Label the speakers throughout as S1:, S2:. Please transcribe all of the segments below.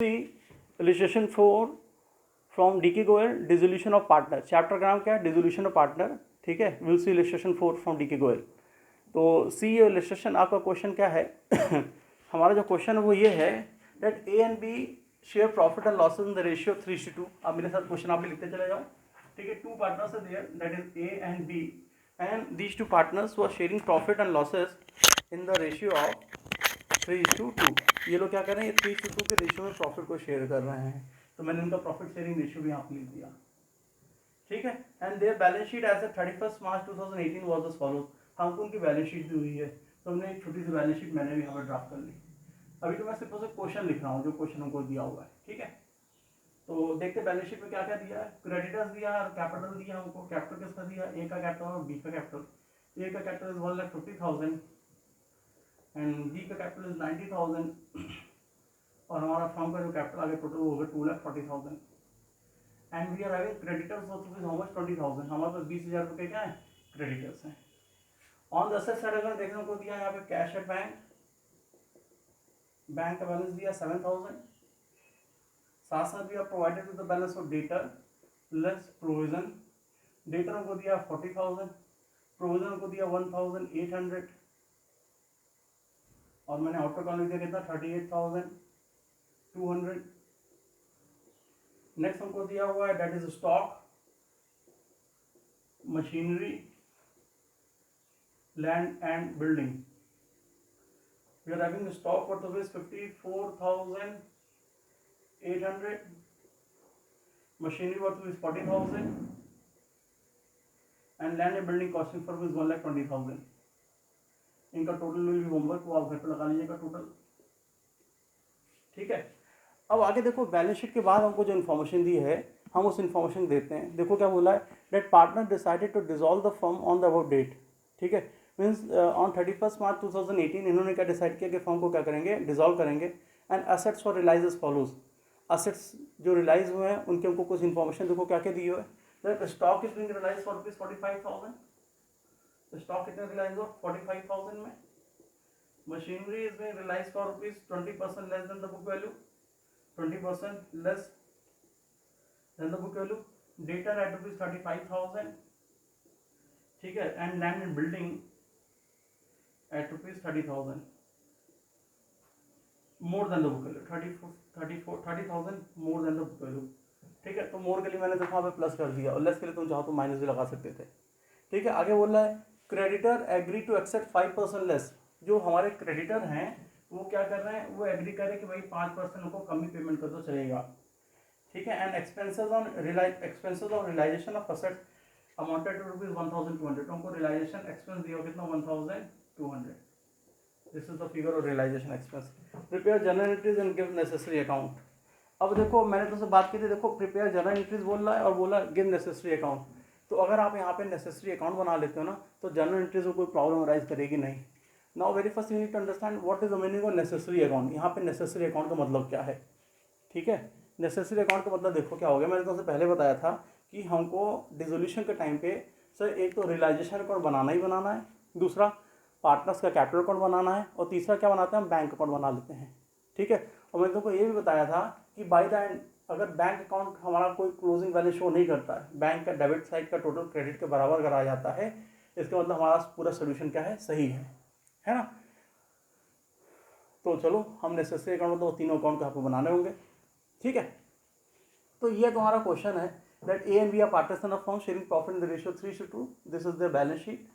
S1: Illustration 4 from D के Goyal, dissolution of partner. Chapter का नाम क्या है? Dissolution of partner. ठीक है, will see illustration 4 from D के गोयल। तो सी ये इलिस्ट्रेशन आपका क्वेश्चन क्या है? हमारा जो क्वेश्चन है वो ये है that A and B share profit and losses in the ratio 3:2। अब मेरे साथ क्वेश्चन आप भी लिखते चले जाओ। ठीक है, two partners are there, that is A and B, and these two partners were sharing profit and losses in the ratio of 3:2। ये लोग क्या कर रहे हैं? 3:2 के रेशियो में प्रॉफिट को शेयर कर रहे हैं। तो मैंने इनका प्रॉफिट शेयरिंग रेशियो भी यहाँ पे लिख दिया। ठीक है, and their balance sheet as 31 March 2018 was as follows. हमको उनकी बैलेंस शीट दी हुई है, तो हमने एक छोटी सी बैलेंस शीट मैंने भी यहाँ पर ड्राफ्ट कर ली। अभी तो मैं सिर्फ उसे क्वेश्चन लिख रहा हूँ जो क्वेश्चन हमको दिया हुआ है। ठीक है, तो देखते बैलेंस शीट में क्या क्या दिया है। क्रेडिटर्स दिया और कैपिटल दिया हमको। कैपिटल किसका दिया? ए का कैपिटल और बी का कैपिटल। ए का कैपिटल इज 1,50,000 एंड बी का कैपिटल इज 90,000 और हमारा फर्म का जो कैपिटल आ गया टोटल वो होगा 2,40,000 and we are having creditors of rupees how much 20,000। हमारे पास 20,000 रुपये क्या है? क्रेडिटर्स हैं। ऑन द असेट साइड अगर देखने को दिया यहाँ पे कैश एट बैंक, बैंक का बैलेंस दिया 7,000। साथ साथ भी आप provided with the balance of debtor less provision. Debtor को दिया 40,000, प्रोविजन को दिया 1,800 और मैंने आउटर कॉलम दिया कितना? 38,200। नेक्स्ट हमको दिया हुआ है that is stock, machinery, land and building. We are having stock worth rupees 54,800, machinery worth rupees 40,000 and land and building costing for rupees 1,20,000। इनका टोटल विल बी होमवर्क, वो आप घर पे लगा लीजिएगा टोटल। ठीक है, अब आगे देखो बैलेंस शीट के बाद हमको जो इन्फॉर्मेशन दी है हम उस इन्फॉर्मेशन देते हैं। देखो क्या बोला है, that partner decided to dissolve the firm on the above date. ठीक है, मीन्स ऑन 31 मार्च 2018 इन्होंने क्या डिसाइड किया कि फर्म को क्या करेंगे? डिसॉल्व करेंगे। And assets for realise as follows. Assets जो रिलाइज हुए हैं उनके हमको कुछ इन्फॉर्मेशन देखो क्या क्या दी हुआ है। That stock is being realise for rupees 45,000। तो स्टॉक कितने रिलाइज हुआ? 45,000 में। Machinery is being realise for rupees 20% less than the book value, 20% less than the book value. Data at rupees 35,000. ठीक है, and land and building at rupees 30,000 more than the book value, 30,000 more than the book value. ठीक है, तो मोर के लिए मैंने देखो यहाँ पे प्लस कर दिया और लेस के लिए तुम चाहो तो माइनस भी लगा सकते थे। ठीक है, आगे बोल रहा है creditor agree to accept 5% less. जो हमारे क्रेडिटर हैं वो क्या कर रहे हैं? वो एग्री कर रहे हैं कि भाई 5% उनको कम ही पेमेंट कर दो चलेगा। ठीक है, and expenses of realisation of assets amounted to rupees 1,200। उनको रियलाइजेशन एक्सपेंस दिया कितना? 1,200। This is the figure of realisation expense. Prepare journal entries and give necessary account. अब देखो मैंने तुमसे बात की थी, देखो प्रिपेयर जर्नल एंट्रीज बोल रहा है और बोला गिव नेसेसरी अकाउंट। तो अगर आप यहाँ पे नेसेसरी अकाउंट बना लेते हो ना तो जर्नल एंट्रीज में कोई प्रॉब्लम अराइज करेगी नहीं। Now very first you need to understand what is the meaning of necessary account. यहाँ पे नेसेसरी अकाउंट का मतलब क्या है? ठीक है, नेसेसरी अकाउंट का मतलब देखो क्या हो गया। मैंने तुमसे पहले बताया था कि हमको डिसोल्यूशन के टाइम पे सर एक तो रियलाइजेशन अकाउंट बनाना ही बनाना है, दूसरा पार्टनर्स का कैपिटल अकाउंट बनाना है और तीसरा क्या बनाते हैं? हम बैंक अकाउंट बना लेते हैं। ठीक है, और मैंने तुमको ये भी बताया था कि बाय द एंड अगर बैंक अकाउंट हमारा कोई क्लोजिंग बैलेंस शो नहीं करता है, बैंक का डेबिट साइड का टोटल क्रेडिट के बराबर कराया जाता है, इसका मतलब हमारा पूरा सोल्यूशन क्या है? सही है ना। तो चलो हम नेसेसरी अकाउंट मतलब तीनों अकाउंट आपको बनाने होंगे। ठीक है, तो ये तुम्हारा क्वेश्चन है that A and B are partners in a firm sharing profit in the ratio 3:2। This is their balance sheet.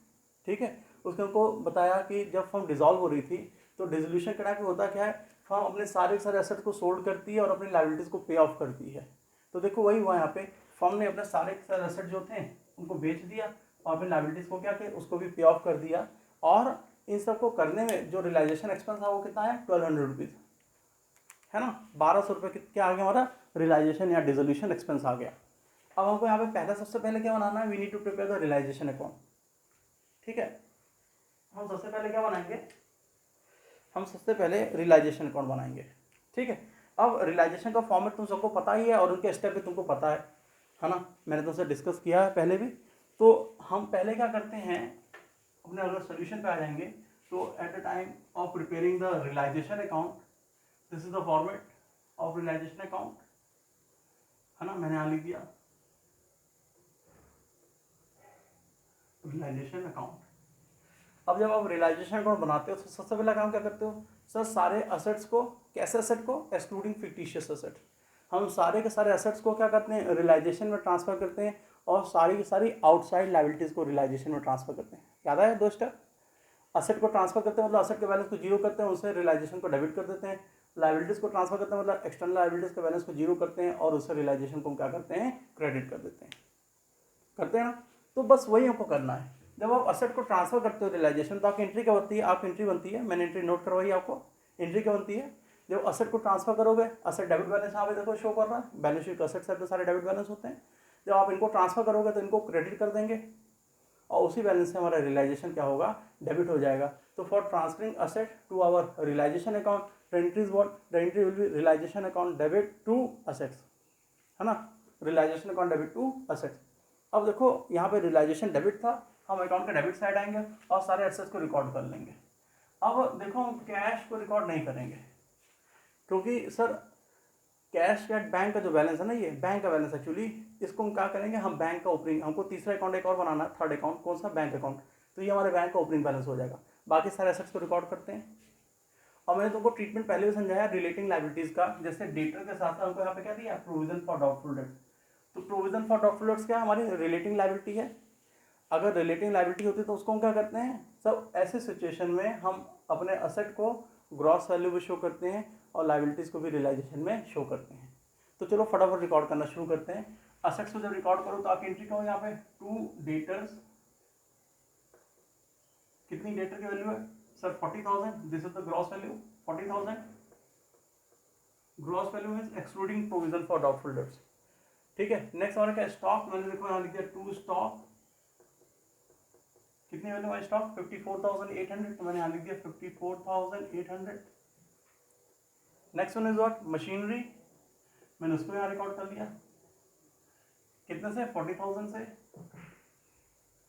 S1: ठीक है, उसके हमको बताया कि जब फर्म डिसॉल्व हो रही थी तो डिसोल्यूशन के टाइम पे होता क्या है? फर्म अपने सारे एसेट को सोल्ड करती है और अपनी लायबिलिटीज को पे ऑफ करती है। तो देखो वही हुआ यहाँ पे, फर्म ने अपने सारे एसेट जो थे उनको बेच दिया और अपनी लायबिलिटीज को क्या किया? उसको भी पे ऑफ कर दिया। और इन सबको करने में जो रियलाइजेशन एक्सपेंस था वो कितना है? 1,200 रुपीज़ है ना। 1,200 रुपये क्या आ गया हमारा? रियलाइजेशन या डिसोल्यूशन एक्सपेंस आ गया। अब हमको यहाँ पे पहले सबसे पहले क्या बनाना है? We need to prepare the realisation account. ठीक है, हम सबसे पहले क्या बनाएंगे? हम सबसे पहले रियलाइजेशन अकाउंट बनाएंगे। ठीक है, अब रियलाइजेशन का फॉर्मेट तुम सबको पता ही है और उनके स्टेप भी तुमको पता है ना। मैंने तुमसे डिस्कस किया है पहले भी। तो हम पहले क्या करते हैं, अपने अगर सोल्यूशन पे आ जाएंगे तो at the time of preparing the realisation account this is the format of realisation account, है ना, मैंने यहाँ लिख दिया रियलाइजेशन अकाउंट। अब जब आप रियलाइजेशन अकाउंट बनाते हो तो सबसे पहला काम क्या करते हो सर, सारे असेट्स को, कैसे असेट को, एक्सक्लूडिंग फिक्टिशियस असेट, हम सारे के सारे असेट्स को क्या करते हैं रियलाइजेशन में ट्रांसफर करते हैं, और सारी की सारी आउटसाइड लायबिलिटीज़ को रियलाइजेशन में ट्रांसफर करते हैं। याद आया दो स्टेप, असेट को ट्रांसफर करते हैं मतलब असेट के बैलेंस को जीरो करते हैं, उससे रियलाइजेशन को डेबिट कर देते हैं, लायबिलिटीज़ को ट्रांसफर करते हैं मतलब एक्सटर्नल लायबिलिटीज़ के बैलेंस को जीरो करते हैं, और उससे रियलाइजेशन को क्या करते हैं क्रेडिट कर देते हैं, करते हैं ना। तो बस वही हमको करना है। जब आप असेट को ट्रांसफर करते हो रियलाइजेशन, तो आपकी एंट्री क्या बनती है, आपकी एंट्री बनती है, मैंने एंट्री नोट करवाई आपको, एंट्री क्या बनती है, जब असेट को ट्रांसफर करोगे, असेट डेबिट बैलेंस यहाँ पे देखो शो कर रहा है, बैलेंस शीट असेट साइड पे सारे डेबिट बैलेंस होते हैं, जब आप इनको ट्रांसफर करोगे तो इनको क्रेडिट कर देंगे, और उसी बैलेंस से हमारा रियलाइजेशन क्या होगा, डेबिट हो जाएगा। तो for transferring asset to our realisation account, the entry is what, the entry will be realisation account debit to assets, है ना, realisation account debit to assets. अब देखो यहाँ पे रियलाइजेशन डेबिट था, हम अकाउंट के डेबिट साइड आएंगे और सारे एसेट्स को रिकॉर्ड कर लेंगे। अब देखो हम कैश को रिकॉर्ड नहीं करेंगे, क्योंकि सर कैश या बैंक का जो बैलेंस है ना, ये बैंक का बैलेंस एक्चुअली, इसको हम क्या करेंगे, हम बैंक का ओपनिंग, हमको तीसरा अकाउंट एक और बनाना है, थर्ड अकाउंट, कौन सा, बैंक अकाउंट, तो ये हमारे बैंक का ओपनिंग बैलेंस हो जाएगा। बाकी सारे एसेट्स को रिकॉर्ड करते हैं। और मैंने तुमको ट्रीटमेंट पहले भी समझाया रिलेटिंग लायबिलिटीज का, जैसे डेटर के साथ हमको यहाँ पे क्या दिया, प्रोविजन फॉर डाउटफुल डेट्स। तो प्रोविजन फॉर डाउटफुल डेट्स क्या हमारी रिलेटिंग लायबिलिटी है। अगर रिलेटिंग लायबिलिटी होती है तो उसको हम क्या करते हैं, सब ऐसे सिचुएशन में हम अपने असेट को ग्रॉस वैल्यू भी शो करते हैं और लायबिलिटीज को भी रियलाइजेशन में शो करते हैं। तो चलो फटाफट रिकॉर्ड करना शुरू करते हैं। असेट्स को जब रिकॉर्ड करो तो आपकी एंट्री क्या हो, यहाँ पे टू डेटर्स, कितनी डेटर की वैल्यू है sir 40,000, this is the gross value 40,000, gross value means excluding provision for doubtful dates. ठीक है, नेक्स्ट हमारा क्या, स्टॉक, मैंने देखो यहाँ लिख दिया टू स्टॉक, कितनी वैल्यू है स्टॉक 54,800, तो मैंने यहाँ लिख दिया 54,800। Next one is what, machinery, मैंने उसको यहाँ रिकॉर्ड कर लिया, कितने से 40,000 से।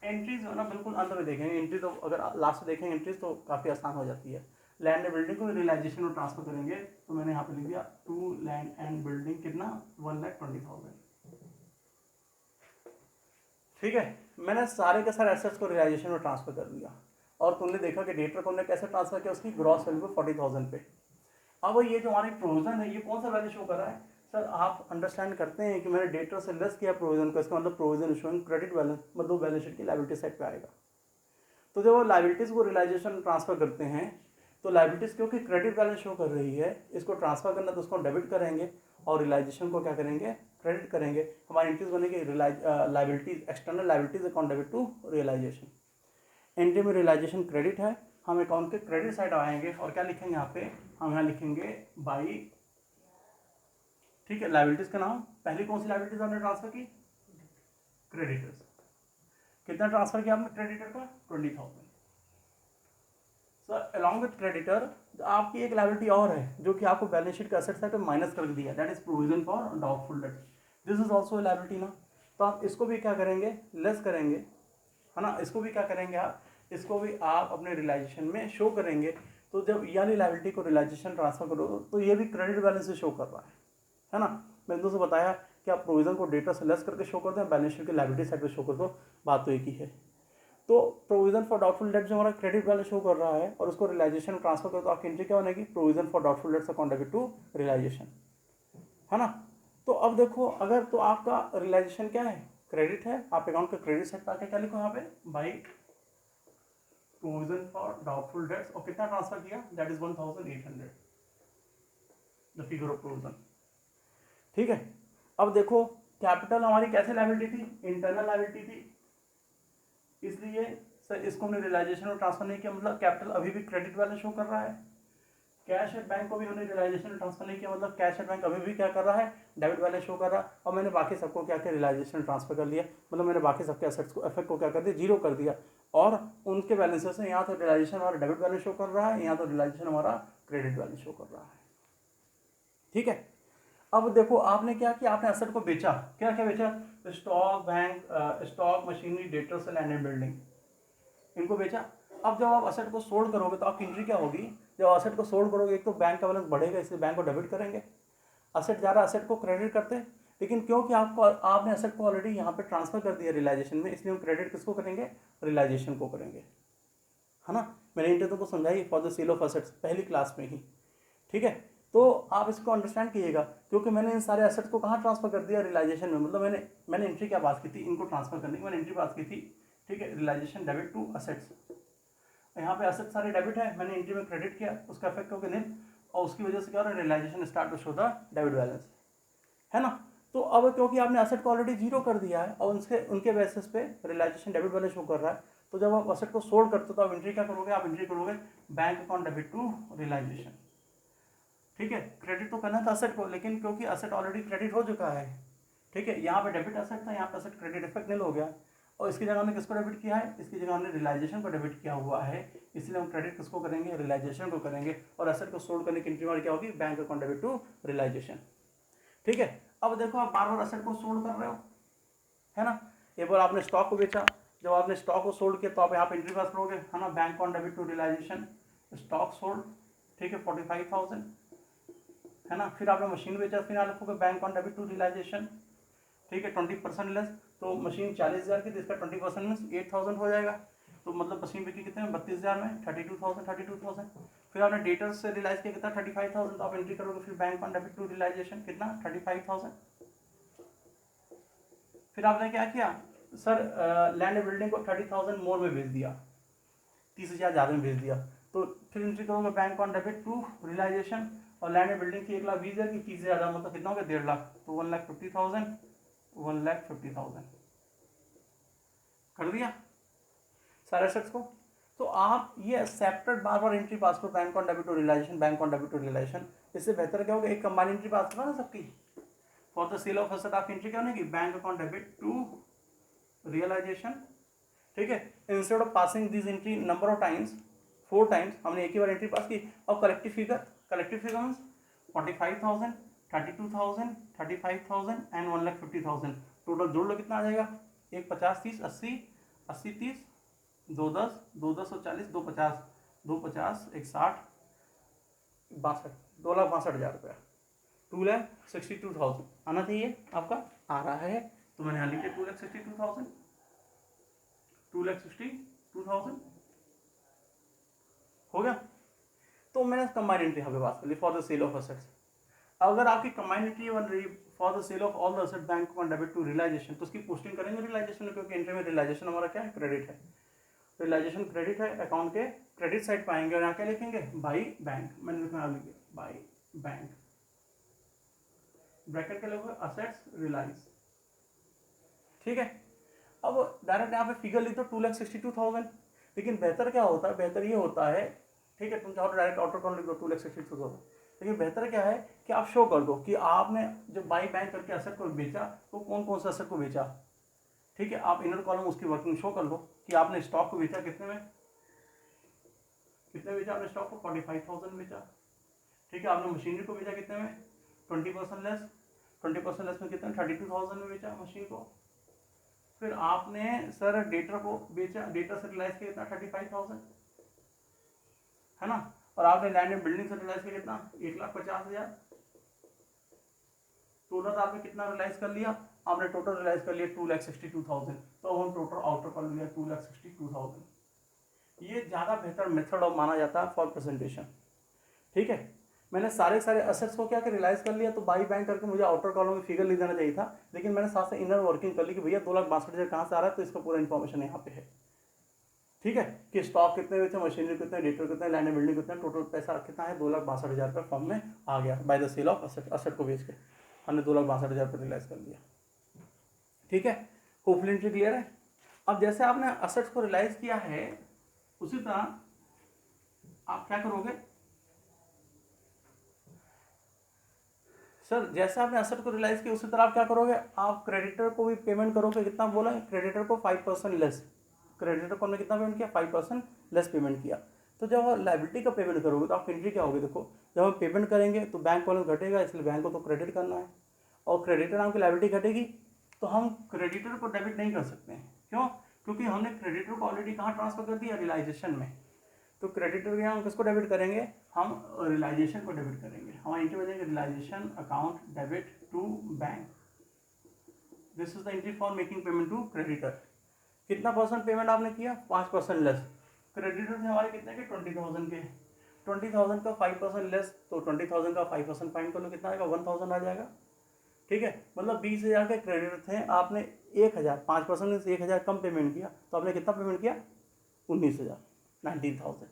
S1: एंट्रीज जो है ना बिल्कुल अंत में देखेंगे, एंट्री तो अगर लास्ट में देखेंगे एंट्रीज तो काफ़ी आसान हो जाती है। लैंड एंड बिल्डिंग को रियलाइजेशन में ट्रांसफर करेंगे, तो मैंने यहाँ पे लिख दिया टू लैंड एंड बिल्डिंग, कितना 1,20,000। ठीक है, मैंने सारे के सारे एसेट्स को रियलाइजेशन में ट्रांसफर कर दिया, और तुमने देखा कि डेटर को हमने कैसे ट्रांसफर किया, उसकी ग्रॉस वैल्यू पे 40,000 पे। अब ये जो हमारी प्रोविजन है, ये कौन सा वैल्यू शो कर रहा है सर, आप अंडरस्टैंड करते हैं कि मैंने डेटर से लेस किया प्रोविजन को, इसका मतलब प्रोविजन शोइंग क्रेडिट बैलेंस, मतलब बैलेंस शीट की लायबिलिटी साइड पे आएगा। तो जब वो लायबिलिटीज़ को रियलाइजेशन ट्रांसफर करते हैं, तो लायबिलिटीज़ क्योंकि क्रेडिट बैलेंस शो कर रही है, इसको ट्रांसफर करना तो उसको डेबिट करेंगे, और रियलाइजेशन को क्या करेंगे, क्रेडिट करेंगे। हमारी एंट्रीज बनेगी liabilities, external liabilities account debit to realisation. Entry में रियलाइजेशन क्रेडिट है, हम अकाउंट के क्रेडिट साइड आएंगे और क्या लिखेंगे यहाँ पे, हम यहाँ लिखेंगे बाई, ठीक है, लायबिलिटीज का नाम, पहली कौन सी लायबिलिटीज हमने ट्रांसफर की, क्रेडिटर्स। कितना ट्रांसफर किया आपने क्रेडिटर का, 20,000। सर अलॉन्ग विद क्रेडिटर आपकी एक लायबिलिटी और है जो कि आपको बैलेंस शीट के एसेट साइड पे माइनस कर दिया, that is provision for doubtful dates, this is also a liability ना। तो आप इसको भी क्या करेंगे, लेस करेंगे, है ना, इसको भी क्या करेंगे आप, इसको भी आप अपने रियलाइजेशन में शो करेंगे। तो जब ये वाली लायबिलिटी को रियलाइजेशन ट्रांसफर करो तो ये भी क्रेडिट बैलेंस से शो कर रहा है ना। मैंने दोस्तों बताया कि आप प्रोविजन को डेटा से लेस करके शो कर दें, बैलेंस शीट की लायबिलिटी साइड पे शो कर दो, बात तो एक ही है। तो प्रोविजन फॉर डाउटफुल डेट जो हमारा क्रेडिट बैलेंस शो कर रहा है और उसको रियलाइजेशन में ट्रांसफर करो तो आपकी एंट्री क्या बनेगी, provision for doubtful debts account debit to realisation, है ना। तो अब देखो अगर तो आपका रियलाइजेशन क्या है, क्रेडिट है, आप अकाउंट के क्रेडिट साइड पे आके क्या लिखो यहाँ पे, by provision for doubtful dates, और कितना ट्रांसफर किया, that is 1,800, the figure of provision. ठीक है, अब देखो कैपिटल हमारी कैसे लायबिलिटी थी, इंटरनल लायबिलिटी थी, इसलिए सर इसको हमने रियलाइजेशन में ट्रांसफर नहीं किया, मतलब कैपिटल अभी भी क्रेडिट बैलेंस शो कर रहा है। कैश एट बैंक को भी हमने रियलाइजेशन में ट्रांसफर नहीं किया, मतलब कैश एट बैंक अभी भी क्या कर रहा है, डेबिट बैलेंस शो कर रहा है। और मैंने बाकी सबको क्या किया, रियलाइजेशन ट्रांसफर कर लिया, मतलब मैंने बाकी सबके एसेट्स को, एफेक्ट को क्या कर दिया, जीरो कर दिया, और उनके बैलेंसेस से यहाँ तो रियलाइजेशन हमारा डेबिट बैलेंस शो कर रहा है, यहाँ तो रियलाइजेशन हमारा क्रेडिट बैलेंस शो कर रहा है। ठीक है, अब देखो आपने क्या किया, आपने एसेट को बेचा, क्या क्या बेचा, stock, bank, stock, machinery, debtors, land and building, इनको बेचा। अब जब आप असेट को सोल्ड करोगे तो आपकी एंट्री क्या होगी, जब असेट को सोल्ड करोगे एक तो बैंक का बैलेंस बढ़ेगा, इसलिए बैंक को डेबिट करेंगे, असेट जा रहा है, असेट को क्रेडिट करते हैं, लेकिन क्योंकि आपने असेट को ऑलरेडी यहाँ पे ट्रांसफर कर दिया रियलाइजेशन में, इसलिए हम क्रेडिट किसको करेंगे, रियलाइजेशन को करेंगे, है ना। मैंने इंटर तुमको समझाई for the sale of assets पहली क्लास में ही, ठीक है। तो आप इसको अंडरस्टैंड कीजिएगा, क्योंकि मैंने इन सारे असेट्स को कहाँ ट्रांसफर कर दिया, रियलाइजेशन में। मतलब मैंने एंट्री क्या पास की थी, इनको ट्रांसफर करने की मैंने एंट्री पास की थी, ठीक है, रियलाइजेशन डेबिट टू असेट्स। यहाँ पे असेट सारे डेबिट है, मैंने एंट्री में क्रेडिट किया, उसका इफेक्ट होकर निल, और उसकी वजह से क्या हो रहा है, realisation start to show the debit balance, है ना। तो अब क्योंकि आपने असेट को ऑलरेडी जीरो कर दिया है और उनके बेसिस पे रियलाइजेशन डेबिट बैलेंस शो कर रहा है, तो जब आप असेट को सोल्ड करते हो तो आप एंट्री क्या करोगे, आप एंट्री करोगे bank account debit to realisation, ठीक है। क्रेडिट तो करना था असेट को, लेकिन क्योंकि असेट ऑलरेडी क्रेडिट हो चुका है, ठीक है, यहाँ पे डेबिट असेट था, यहाँ पे असेट क्रेडिट इफेक्ट निल हो गया, और इसकी जगह हमने किसको डेबिट किया है, इसकी जगह हमने रियलाइजेशन को डेबिट किया हुआ है, इसलिए हम क्रेडिट किसको करेंगे, रियलाइजेशन को करेंगे, और असेट को सोल्ड करने की एंट्री हमारी क्या होगी, bank account debit to realisation, ठीक है। अब देखो आप बार बार असेट को सोल्ड कर रहे हो, है ना। एक बार आपने स्टॉक को बेचा, जब आपने स्टॉक को सोल्ड किया तो आप यहाँ पे एंट्री पास करोगे, है ना, bank account debit to realisation, stock sold, ठीक है, 45,000, है ना। फिर आपने मशीन बेचा, फिर आप लिखोगे bank account debit to realisation, ठीक है, 20% लेस, तो मशीन 40,000 की, तो इसका 20% मीन्स 8,000 हो जाएगा, तो मतलब मशीन बिकी कितने में, 32,000 में, 32,000। फिर आपने डेटर्स से रियलाइज किया कितना, 35,000, तो आप एंट्री करोगे फिर bank account debit to realisation कितना, 35,000। फिर आपने क्या किया, सर लैंड बिल्डिंग को 30,000 मोर में भेज दिया, 30,000 ज़्यादा में भेज दिया, तो फिर एंट्री करोगे bank account debit to realisation, और लैंड बिल्डिंग की 1,20,000 की 30,000 मतलब कितना हो गया, 1.5 लाख, तो 1,50,000, 1,50,000 कर दिया सारे एसेट्स को। तो आप ये सेपरेट बार बार एंट्री पास करो, bank account debit to realisation, bank account debit to realisation, इससे बेहतर क्या होगा, एक कंबाइंड एंट्री पास करो ना सबकी। For the sale of asset आपकी एंट्री क्या होगी, bank account debit to realisation, ठीक है। Instead of passing this entry number of times, 4 times, हमने एक ही बार एंट्री पास की। और collective figure means 45,000, 32,000, 35,000 and 1,50,000, total जोड़ लो कितना आ जाएगा, 1 50 30 80, 80 30, 2 10, 2 10 और 40, 2 50, 2 50 1 60 62, 2,62,000 रुपया, 2,62,000 आना चाहिए आपका, आ रहा है, तो मैंने यहाँ लिखे 2,62,000, 2,62,000 हो गया। तो मैंने कंबाइंड एंट्री यहाँ पे बात कर ली for the sale of assets. अगर आपकी कंबाइंड एंट्री बन रही for the sale of all the asset bank account debit to realisation, तो उसकी पोस्टिंग करेंगे रियलाइजेशन में, क्योंकि एंट्री में रियलाइजेशन हमारा क्या है, क्रेडिट है, रियलाइजेशन क्रेडिट है, अकाउंट के क्रेडिट साइड पाएंगे, और यहाँ क्या लिखेंगे, बाई बैंक, मैंने लिखा बाई बैंक, ब्रैकेट के लोग असेट्स रियलाइज, ठीक है। अब डायरेक्ट यहाँ पे फिगर लिख दो 2,62,000, लेकिन बेहतर क्या होता है, बेहतर ये होता है, ठीक है, तुम चाहो तो डायरेक्ट ऑटो काउंट लिख दो 2,62,000, लेकिन बेहतर क्या है कि आप शो कर दो कि आपने जब बाई बैंक करके असेट को बेचा तो कौन कौन सा असेट को बेचा, ठीक है। आप इनर कॉलम उसकी वर्किंग शो कर दो कि आपने स्टॉक को बेचा कितने में, कितने बेचा आपने स्टॉक को, 45,000 बेचा, ठीक है। आपने मशीनरी को बेचा कितने में, 20% लेस, 20% लेस में कितने, 32,000 में बेचा मशीन को। फिर आपने सर डेटर को बेचा, डेटर से रियलाइज किया कितना, 35,000, है ना। और आपने लैंड एंड बिल्डिंग से रियलाइज किया कितना, 1,50,000, टोटल आपने कितना रियलाइज कर लिया, आपने टोटल रियलाइज कर लिया 2,62,000, तो हम टोटल आउटर कर लिया 2,62,000। ये ज़्यादा बेहतर मेथड ऑफ माना जाता है फॉर प्रेजेंटेशन, ठीक है। मैंने सारे असेट्स को क्या कर रियलाइज कर लिया, तो बाई बैंक करके मुझे आउटर कॉलम में फिगर लिख देना चाहिए था, लेकिन मैंने साथ से इनर वर्किंग कर ली कि भैया 2,62,000 कहाँ से आ रहा है, तो इसका पूरा इन्फॉर्मेशन यहाँ पे है, ठीक है, कि स्टॉक कितने बेचे, मशीनरी कितने, डेटर कितने, लैंड एंड बिल्डिंग कितने, टोटल पैसा कितना है, 2,62,000 रुपये फॉर्म में आ गया by the sale of asset, asset को बेच के हमने 2,62,000 रुपये रियलाइज कर लिया, ठीक है। होपफुली एंट्री क्लियर है। अब जैसे आपने असेट्स को रियलाइज किया है, उसी तरह आप क्या करोगे, सर जैसे आपने असेट को रियलाइज किया उसी तरह आप क्या करोगे, आप क्रेडिटर को भी पेमेंट करोगे, कितना बोला, क्रेडिटर को 5% लेस, क्रेडिटर को हमने कितना पेमेंट किया, 5% लेस पेमेंट किया। तो जब आप लायबिलिटी का पेमेंट करोगे तो आप एंट्री क्या होगी, देखो जब हम पेमेंट करेंगे तो बैंक बैलेंस घटेगा, इसलिए बैंक को तो क्रेडिट करना है, और क्रेडिटर नाम की लायबिलिटी घटेगी, तो हम क्रेडिटर को डेबिट नहीं कर सकते हैं, क्यों, क्योंकि हमने क्रेडिटर को ऑलरेडी कहाँ ट्रांसफर कर दिया, रियलाइजेशन में। तो क्रेडिटर के हम किसको डेबिट करेंगे, हम रियलाइजेशन को डेबिट करेंगे। हमारी एंट्री बनेगी realisation account debit to bank. This is the entry for making payment to creditor. कितना परसेंट पेमेंट आपने किया, 5% लेस। क्रेडिटर थे हमारे कितने के, 20,000 के। 20,000 का 5% लेस, तो 20,000 का 5% फाइन कर लो, कितना आएगा, 1,000 आ जाएगा। ठीक है, मतलब 20,000 के क्रेडिटर थे, आपने 1,000 5% से 1,000 कम पेमेंट किया, तो आपने कितना पेमेंट किया, 19,000, 19,000।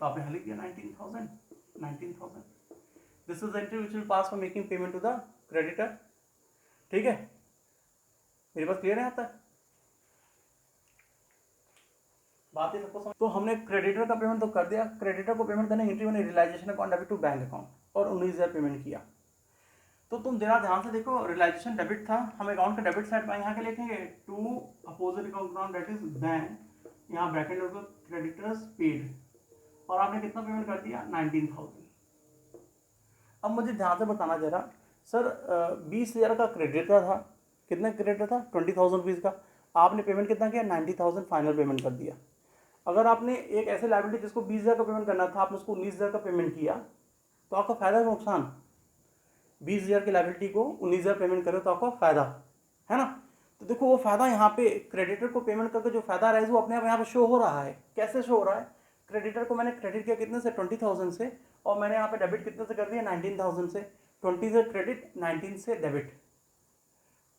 S1: तो आपने हल किया 19,000। This is entry which will pass for making payment to the creditor. ठीक है, मेरे पास क्लियर है आता है बात है सबको समझ। तो हमने क्रेडिटर का पेमेंट तो कर दिया, क्रेडिटर को पेमेंट करने एंट्री मैंने realisation account debit to bank account, और 19,000 पेमेंट किया। तो तुम जरा ध्यान से देखो, रियलाइजेशन डेबिट था, हम अकाउंट का डेबिट साइड पर यहाँ के लिखेंगे to opposite account that is bank, यहाँ ब्रैकेट लोगे क्रेडिटर्स पेड, और आपने कितना पेमेंट कर दिया, 19,000। अब मुझे ध्यान से बताना जरा सर, 20,000 का क्रेडिटर था, कितना क्रेडिटर था, 20,000 रुपीज़ का, आपने पेमेंट कितना किया, 90,000 फाइनल पेमेंट कर दिया। अगर आपने एक ऐसे लायबिलिटी जिसको 20,000 का पेमेंट करना था, आपने उसको 19,000 का पेमेंट किया, तो आपका फायदा है नुकसान, 20,000 की लायबिलिटी को 19,000 पेमेंट करो तो आपका फायदा है ना। तो देखो वो फायदा यहाँ पे क्रेडिटर को पेमेंट करके जो फायदा रहा है वो अपने आप यहाँ पे शो हो रहा है। कैसे शो हो रहा है, क्रेडिटर को मैंने क्रेडिट किया कितने से, 20,000 से, और मैंने यहाँ पे डेबिट कितने से कर दिया, 19,000 से। 20 से क्रेडिट, 19 से डेबिट।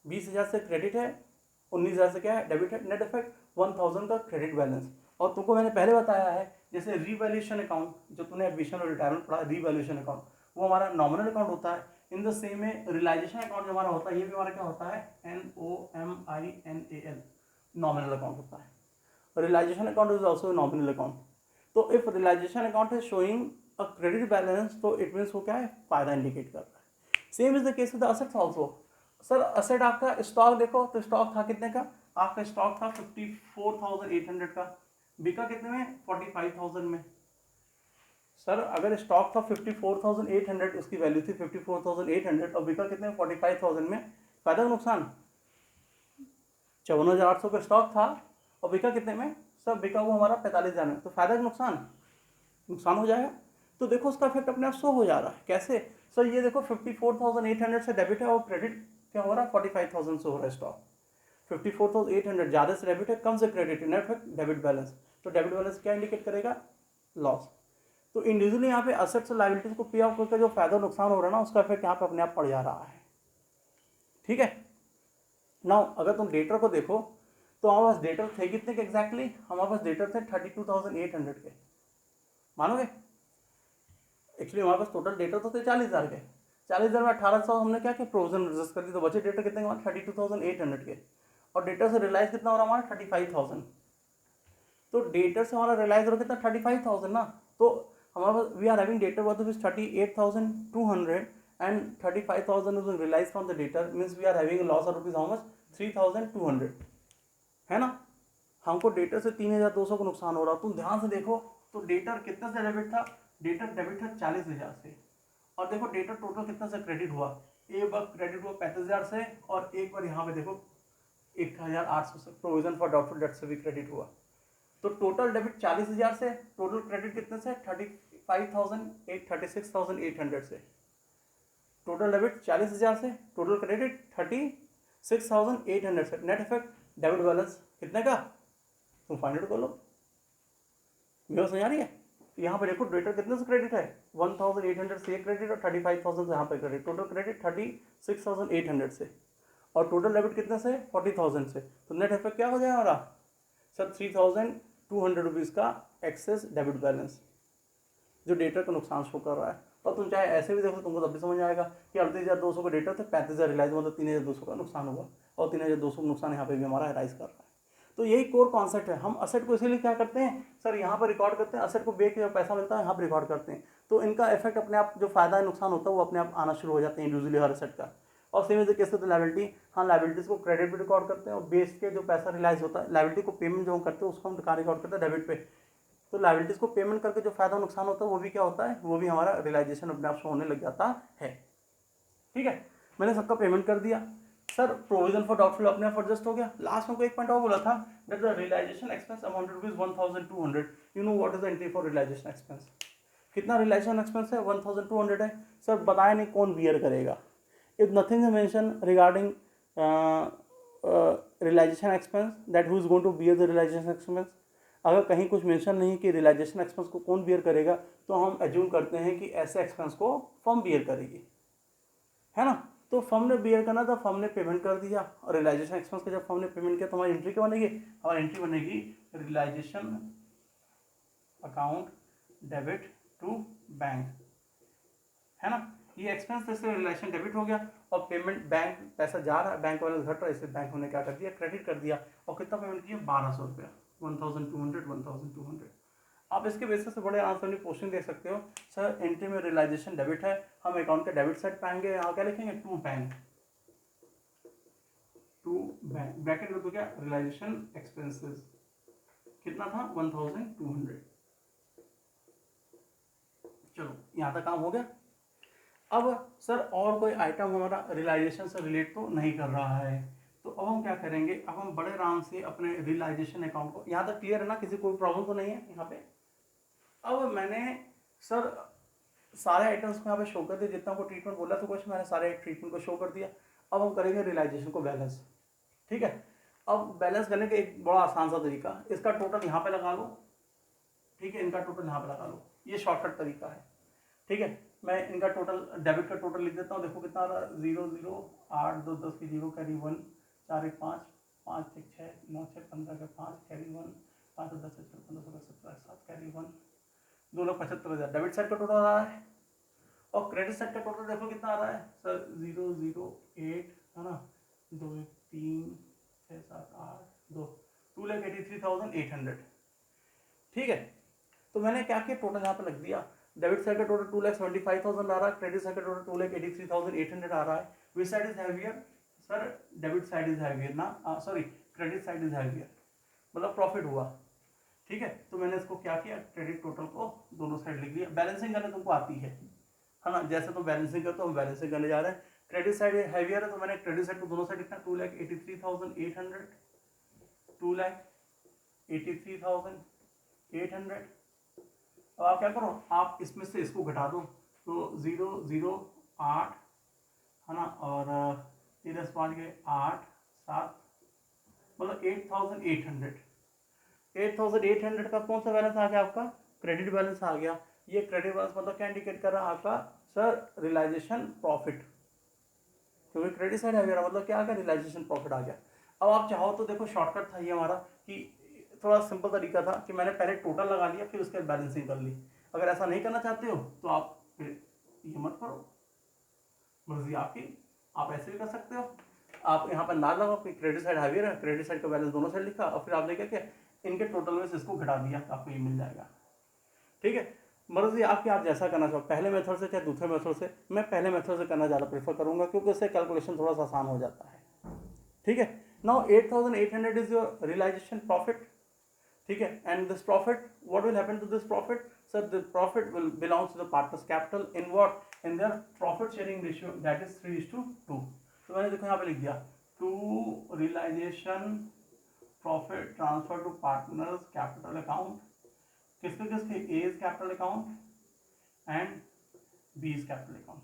S1: 20,000 से क्रेडिट है, 19,000 से क्या है, डेबिट है। नेट इफेक्ट 1,000 का क्रेडिट बैलेंस। और तुमको मैंने पहले बताया है, जैसे रीवैल्यूएशन अकाउंट जो तूने एडमिशन और रिटायरमेंट पढ़ा, रीवैल्यूएशन अकाउंट वो हमारा नॉमिनल अकाउंट होता है। इन द सेम में रियलाइजेशन अकाउंट जो हमारा होता है, ये भी हमारा क्या होता है, NOMINAL, नॉमिनल अकाउंट होता है। Realisation account is also nominal account. तो if realisation account is showing a credit balance, तो इट मीन्स वो क्या है, फायदा इंडिकेट कर रहा है। Same is the case with assets also. Sir asset आपका स्टॉक देखो, तो स्टॉक था कितने का, आपका स्टॉक था 54,800 का, बिका कितने में, 45,000 में। सर अगर स्टॉक था 54,800, उसकी वैल्यू थी 54,800, और बिका कितने में, 45,000 में, फायदा नुकसान, 54,800 का स्टॉक था और बिका कितने में, सर बिका वो हमारा 45,000 में, तो फायदा नुकसान, नुकसान हो जाएगा। तो देखो उसका इफेक्ट अपने आप शो हो जा रहा है। कैसे, सर ये देखो 54,800 से डेबिट है, और क्रेडिट क्या हो रहा है, 45,000 से हो रहा है स्टॉक। 54,800 ज़्यादा से डेबिट है, कम से क्रेडिट है, नेट इफेक्ट डेबिट बैलेंस। तो डेबिट बैलेंस क्या इंडिकेट करेगा, लॉस। तो इंडिविजुअली यहाँ पे असेट्स और लायबिलिटीज को पे ऑफ करके जो फायदा नुकसान हो रहा है ना, उसका इफेक्ट यहाँ पे अपने आप पड़ जा रहा है। ठीक है, नाउ अगर तुम डेटर को देखो, तो हमारे पास डेटर थे कितने के एग्जैक्टली, हमारे पास डेटर थे 32,800 के, मानोगे। एक्चुअली हमारे पास टोटल डेटर तो थे 40,000 के, 40,000 में 1800 हमने क्या किया, प्रोविजन रजिस्ट कर दी, तो बचे डेटर कितने के हमारे, 32,800 के। और डेटर से रियलाइज कितना हो रहा हमारा, 35,000। तो डेटर से हमारा रियलाइज हो कितना, 35,000 ना। तो हमारे पास we are having debtor worth of 38,200 and 35,000 is realise from the debtor, means we are having a loss of rupees how much, 3,200, है ना। हमको डेटर से 3,200 को नुकसान हो रहा। तुम ध्यान से देखो, तो डेटर कितना से डेबिट था, डेटर डेबिट था 40,000 से, और देखो डेटर टोटल कितना से क्रेडिट हुआ, एक बार क्रेडिट हुआ 35,000 से, और एक बार यहाँ पे देखो 1,800 से प्रोविजन फॉर डाउटफुल डेट से भी क्रेडिट हुआ। तो टोटल डेबिट 40,000 से, टोटल क्रेडिट कितने से, 36,800 से। टोटल डेबिट 40,000 से, टोटल क्रेडिट 36,800 से। नेट इफेक्ट डेबिट बैलेंस कितने का, तुम फाइंड आउट कर लो। मेरे समझ आ रही है। यहाँ पे देखो डेटर कितने से क्रेडिट है, 1,800 से क्रेडिट, और 35,000 से यहाँ पे क्रेडिट, टोटल क्रेडिट 36,800 से, और टोटल डेबिट कितने से, 40,000 से। तो नेट इफेक्ट क्या हो जाएगा हमारा, सर 3,200 रुपीज़ का एक्सेस डेबिट बैलेंस, जो डेटर का नुकसान शो कर रहा है। और तुम चाहे ऐसे भी देखो, तुमको तब भी समझ आएगा कि 38,200 का डेटर थे, 35,000 रिलाइज, मतलब 3,200 का नुकसान हुआ, और 3,200 का नुकसान यहाँ पे भी हमारा राइज कर रहा है। तो यही कोर कॉन्सेप्ट है। हम असेट को इसीलिए क्या करते हैं सर, यहाँ पर रिकॉर्ड करते हैं, असेट को बेच के जो पैसा मिलता है यहाँ पर रिकॉर्ड करते हैं, तो इनका इफेक्ट अपने आप, जो फायदा है नुकसान होता है वो अपने आप आना शुरू हो जाते हैं इंडिविजुअली हर असेट का। और same is the case with liability, हाँ लायबिलिटीज को क्रेडिट भी रिकॉर्ड करते हैं, और बेच के जो पैसा रिलाइज होता है, लायबिलिटी को पेमेंट जो हम करते हैं उसको हम रिकॉर्ड करते हैं डेबिट पे। तो लायबिलिटीज को पेमेंट करके जो फायदा नुकसान होता है वो भी क्या होता है, वो भी हमारा रियलाइजेशन अपने आप से होने लग जाता है। ठीक है, मैंने सबका पेमेंट कर दिया। सर प्रोविजन फॉर डाउटफुल अपने आप एडजस्ट हो गया। लास्ट में कोई एक पॉइंट और बोला था that the realisation expense amounted to 1200। You know what is the entry for realisation expense? कितना रियलाइजेशन एक्सपेंस है? 1200 है। सर बताया नहीं कौन बियर करेगा। If nothing is mention regarding realisation expense that who is going to bear the realisation expense, अगर कहीं कुछ मेंशन नहीं कि रियलाइजेशन एक्सपेंस को कौन बियर करेगा, तो हम एज्यूम करते हैं कि ऐसे एक्सपेंस को फर्म बियर करेगी, है ना। तो फर्म ने बियर करना था, फर्म ने पेमेंट कर दिया, और रियलाइजेशन एक्सपेंस का जब फर्म ने पेमेंट किया तो हमारी एंट्री क्या बनेगी? हमारी एंट्री बनेगी realisation account debit to bank, है ना। ये एक्सपेंस से रिलेशन डेबिट हो गया, और पेमेंट बैंक पैसा जा रहा है, बैंक बैलेंस घट रहा है, इसलिए बैंक ने क्या कर दिया? क्रेडिट कर दिया। और कितना पेमेंट किया? 1200 रुपया। 1200। आप इसके बेसिस से बड़े आराम से अपनी पोस्टिंग देख सकते हो। सर एंट्री में रियलाइजेशन डेबिट है, हम अकाउंट के डेबिट साइड पाएंगे, यहाँ क्या लिखेंगे? टू बैंक ब्रैकेट में तो क्या? रियलाइजेशन एक्सपेंसेस कितना था? 1200। चलो यहाँ तक काम हो गया। अब सर और कोई आइटम हमारा रियलाइजेशन से रिलेट तो नहीं कर रहा है, तो अब हम क्या करेंगे? अब हम बड़े आराम से अपने रियलाइजेशन अकाउंट को, यहाँ तक क्लियर है ना? किसी कोई प्रॉब्लम तो नहीं है यहाँ पे? अब मैंने सर सारे आइटम्स को यहाँ पे शो कर दिया, जितना को ट्रीटमेंट बोला तो कुछ मैंने सारे ट्रीटमेंट को शो कर दिया। अब हम करेंगे रियलाइजेशन को बैलेंस, ठीक है। अब बैलेंस करने का एक बड़ा आसान सा तरीका, इसका टोटल यहाँ पे लगा लो, ठीक है, इनका टोटल यहाँ पे लगा लो, ये शॉर्टकट तरीका है, ठीक है। मैं इनका टोटल, डेबिट का टोटल लिख देता हूँ, देखो कितना आ रहा है? 0 0 8 2 10 की 0 कैरी 1 4 1 5 5 1 6 9 6 15 का 5 कैरी 1 5 10 15 16 17 7 कैरी 1 2,75,000 डेबिट साइड का टोटल आ रहा है। और क्रेडिट साइड का टोटल देखो कितना आ रहा है सर? 0 0 8 है ना, 2 1 3 6 7 8 2 2,83,800, ठीक है। तो मैंने क्या किया? टोटल यहाँ पे लग दिया। डेबिट साइड का टोटल 2,75,000 आ रहा है, क्रेडिट साइड का टोटल 2,83,800 आ रहा है। Which side is heavier? Sir debit side is heavier ना, sorry credit side is heavier, मतलब प्रॉफिट हुआ, ठीक है। तो मैंने इसको क्या किया? क्रेडिट टोटल को दोनों साइड लिख दिया। बैलेंसिंग करने तुमको आती है ना, जैसे तुम बैलेंसिंग करते हो हम बैलेंसिंग करने जा रहे हैं। क्रेडिट साइड हैवियर है, तो मैंने क्रेडिट साइड को दोनों साइड लिखा 2,83,800 2,83,800। अब आप क्या करो? आप इसमें से इसको घटा दो, तो 0 0 8 है ना, और 3 10 5 के 8 7, मतलब 8,800। 8,800 का कौन सा बैलेंस आ गया? आपका क्रेडिट बैलेंस आ गया। ये क्रेडिट बैलेंस मतलब क्या इंडिकेट कर रहा है? आपका सर रियलाइजेशन प्रॉफिट, क्योंकि क्रेडिट साइड है मेरा, मतलब क्या आ गया? रियलाइजेशन प्रॉफिट आ गया। अब आप चाहो तो देखो, शॉर्टकट था ये हमारा, कि थोड़ा सिंपल तरीका था कि मैंने पहले टोटल लगा लिया, फिर उसके बाद बैलेंसिंग कर ली। अगर ऐसा नहीं करना चाहते हो तो आप फिर ये मत करो, मर्जी आपकी, आप ऐसे भी कर सकते हो। आप यहाँ पर ना लगाओ कि क्रेडिट साइड हाईवे है, क्रेडिट साइड का बैलेंस दोनों साइड लिखा, और फिर आपने क्या किया? इनके टोटल में से इसको घटा दिया, आपको ये मिल जाएगा, ठीक है। मर्जी आपकी, आप जैसा करना चाहो, पहले मेथड से चाहे दूसरे मेथड से। मैं पहले मेथड से करना ज़्यादा प्रेफर करूंगा, क्योंकि उससे कैलकुलेशन थोड़ा सा आसान हो जाता है, ठीक है। Now 8,800 is your realisation profit, ठीक है। And this profit, what will happen to this profit? Sir the profit will belongs to the partners capital in what? In their profit sharing ratio, that is 3:2। तो मैंने देखो यहाँ पे लिख दिया, to realisation profit transfer to partners capital account, किसके किसके? A's capital account and B's capital account.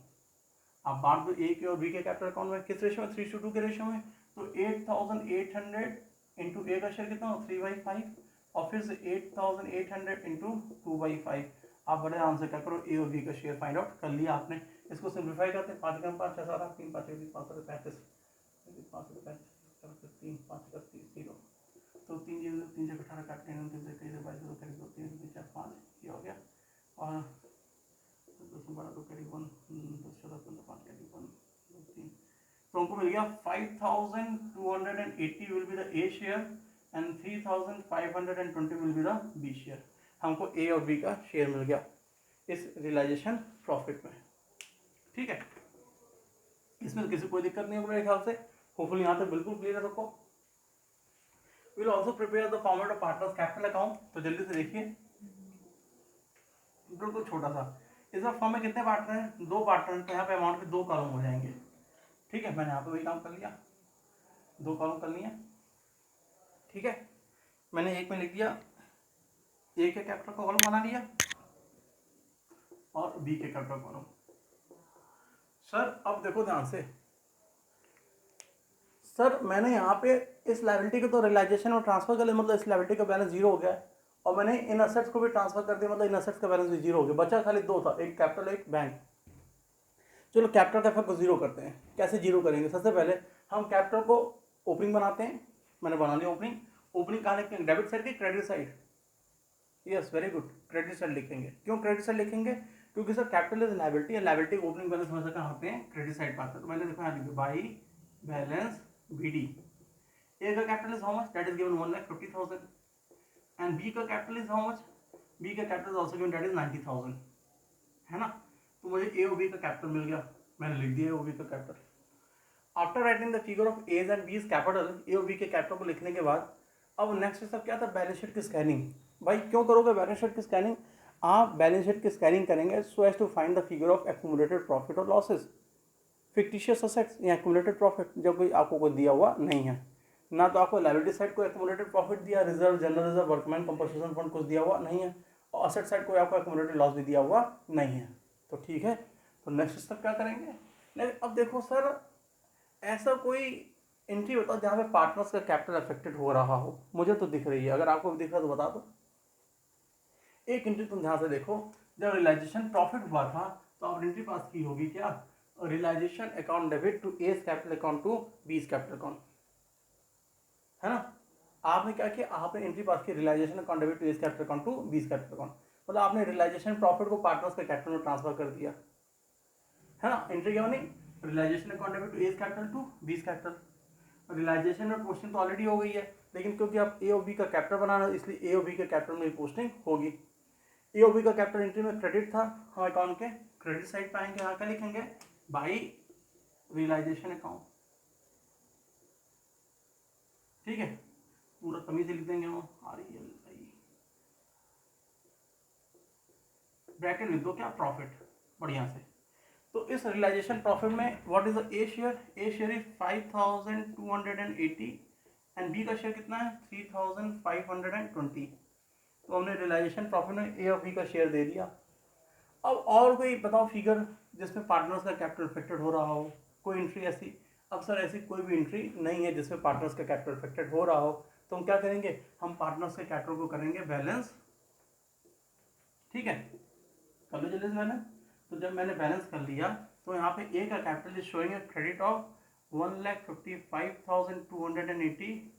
S1: आप बांट दो ए के और बी के कैपिटल अकाउंट में, किस रेशियो में? 3:2 के रेशियो में। तो 8,800 इंटू ए का शेयर कितना? 3/5, और फिर से 8,800 इंटू 2/5। आप बड़े आराम से क्या करो? ए और बी का शेयर फाइंड आउट कर लिया आपने। इसको सिंप्लीफाई करते हैं, 5 5 6 7 3 5 1 5 35 5 3 5 30 0, तो 3 0 3 18 काटते हैं, 3 22 2 3 3 4 5, ये हो गया। और 2 12 2 कैरी 1 10 14 15 5 कैरी 1 2 3, तो हमको मिल गया 5,280 will be the A share and 3,520 will be the B share. हमको ए और बी का शेयर मिल गया इस रियलाइजेशन प्रॉफिट में, ठीक है। इसमें किसी कोई दिक्कत नहीं है मेरे ख्याल से, होपफुली यहाँ तक बिल्कुल क्लियर है सबको। Will also prepare the format of partners capital account, तो जल्दी से देखिए, बिल्कुल छोटा सा। इस फॉर्म में कितने पार्टनर हैं? 2 पार्टनर, तो यहाँ पे अमाउंट के 2 कॉलम हो जाएंगे, ठीक है। मैंने यहाँ पे वही काम कर लिया, 2 कॉलम कर लिया, ठीक है। मैंने एक में लिख दिया ए के कैपिटल का कॉलम बना लिया और बी के कैपिटल कॉलम। सर अब देखो ध्यान से, सर मैंने यहाँ पे इस लायबिलिटी को तो रियलाइजेशन में ट्रांसफर कर लिया, मतलब इस लायबिलिटी का बैलेंस जीरो हो गया है, और मैंने इन असेट्स को भी ट्रांसफर कर दिया, मतलब इन असेट्स का बैलेंस भी जीरो हो गया। बचा खाली 2 था, एक कैपिटल एक बैंक। चलो कैपिटल का इफेक्ट को जीरो करते हैं। कैसे जीरो करेंगे? सबसे पहले हम कैपिटल को ओपनिंग बनाते हैं। मैंने बना लिया ओपनिंग। ओपनिंग कहाँ लिखेंगे? डेबिट साइड की credit side? Yes, very good, credit side लिखेंगे। क्यों क्रेडिट साइड लिखेंगे? क्योंकि सर कैपिटल इज लायबिलिटी, है लायबिलिटी ओपनिंग बैलेंस हमेशा कहाँ होते हैं? क्रेडिट साइड पर आते हैं। तो मैंने देखो यहाँ लिखा बाई बैलेंस बीडी। ए का capital is how much? That is given 1,50,000 and B का capital is how much? B का capital is also given, that is 90,000, है ना। तो मुझे ए और बी का कैपिटल मिल गया, मैंने लिख दिया ए और बी का capital. After writing the figure of A's and B's capital, A और बी के कैपिटल को लिखने के बाद अब नेक्स्ट स्टेप क्या था? बैलेंस शीट की स्कैनिंग। भाई क्यों करोगे बैलेंस शीट की स्कैनिंग? आप बैलेंस शीट की स्कैनिंग करेंगे so as to find the figure of accumulated profit और लॉसेस, फिक्टिशियस असेट्स या एक्यूमुलेटेड प्रॉफिट, जब कोई आपको कोई दिया हुआ नहीं है। ना तो आपको लायबिलिटी साइड को एक्यूमुलेटेड प्रॉफिट दिया, reserve, general reserve, workman compensation fund कुछ दिया हुआ नहीं है, और असेट साइड को आपको एक्यूमुलेटेड लॉस भी दिया हुआ नहीं है। तो ठीक है, तो नेक्स्ट स्टेप क्या करेंगे? अब देखो सर, ऐसा कोई एंट्री बताओ जहाँ पे पार्टनर्स का कैपिटल अफेक्टेड हो रहा हो। मुझे तो दिख रही है, अगर आपको भी दिख रहा तो बता दो। एक एंट्री तुम ध्यान से देखो, जब रियलाइजेशन प्रॉफिट हुआ था तो आप एंट्री पास की होगी क्या? Realisation account debit to A's capital account to B's capital account, है ना। आपने क्या किया? आपने एंट्री पास की realisation account debit to A's capital account to B's capital account, मतलब आपने रियलाइजेशन प्रॉफिट को पार्टनर्स के कैपिटल में ट्रांसफर कर दिया, है ना। एंट्री क्या बनी? Realisation account debit to A's capital to B's capital. Realisation में पोस्टिंग तो ऑलरेडी हो गई है, लेकिन क्योंकि आप ए और बी का कैपिटल बनाना है, इसलिए ए और बी के कैपिटल में पोस्टिंग होगी। ए और बी का कैपिटल एंट्री में क्रेडिट था, हम अकाउंट के क्रेडिट साइड पे आएंगे, यहाँ क्या लिखेंगे? बाई रियलाइजेशन अकाउंट, ठीक है। पूरा तमीज से लिख देंगे हम, ब्रैकेट लिख दो क्या? प्रॉफिट, बढ़िया से। तो इस रियलाइजेशन प्रॉफिट में what is the A share? A share is 5,280 and B का शेयर कितना है? 3,520। तो हमने रियलाइजेशन प्रॉफिट में ए और बी का शेयर दे दिया। अब और कोई बताओ फिगर जिसमें पार्टनर्स का कैपिटल अफेक्टेड हो रहा हो, कोई एंट्री ऐसी? अब सर ऐसी कोई भी एंट्री नहीं है जिसमें पार्टनर्स का कैपिटल अफेक्टेड हो रहा हो, तो हम क्या करेंगे? हम पार्टनर्स के कैपिटल को करेंगे बैलेंस, ठीक है। कर लो जल्दी से बैलेंस। तो जब मैंने बैलेंस कर लिया तो यहाँ पे ए का capital is showing a credit of 1,55,280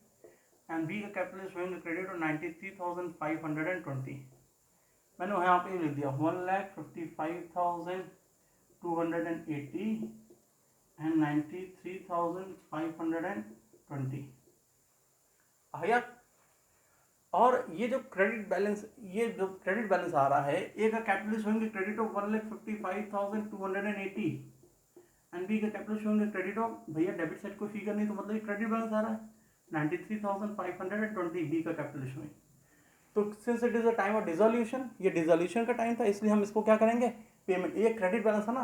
S1: and B का capital is showing a credit of 93,520। मैंने यहाँ पे लिख दिया 1,55,280 एंड 93,520 आया। और ये जो क्रेडिट बैलेंस आ रहा है, ए का capital showing credit of 1,55,280 and B का कैपिटल शोइंग क्रेडिट ऑफ, भैया डेबिट साइड कोई फिगर नहीं, तो मतलब ये क्रेडिट बैलेंस आ रहा है 93,520, बी का कैपिटल शोइंग। तो since it is a time of dissolution, ये डिसोल्यूशन का टाइम था, इसलिए हम इसको क्या करेंगे? पेमेंट। ये क्रेडिट बैलेंस है ना,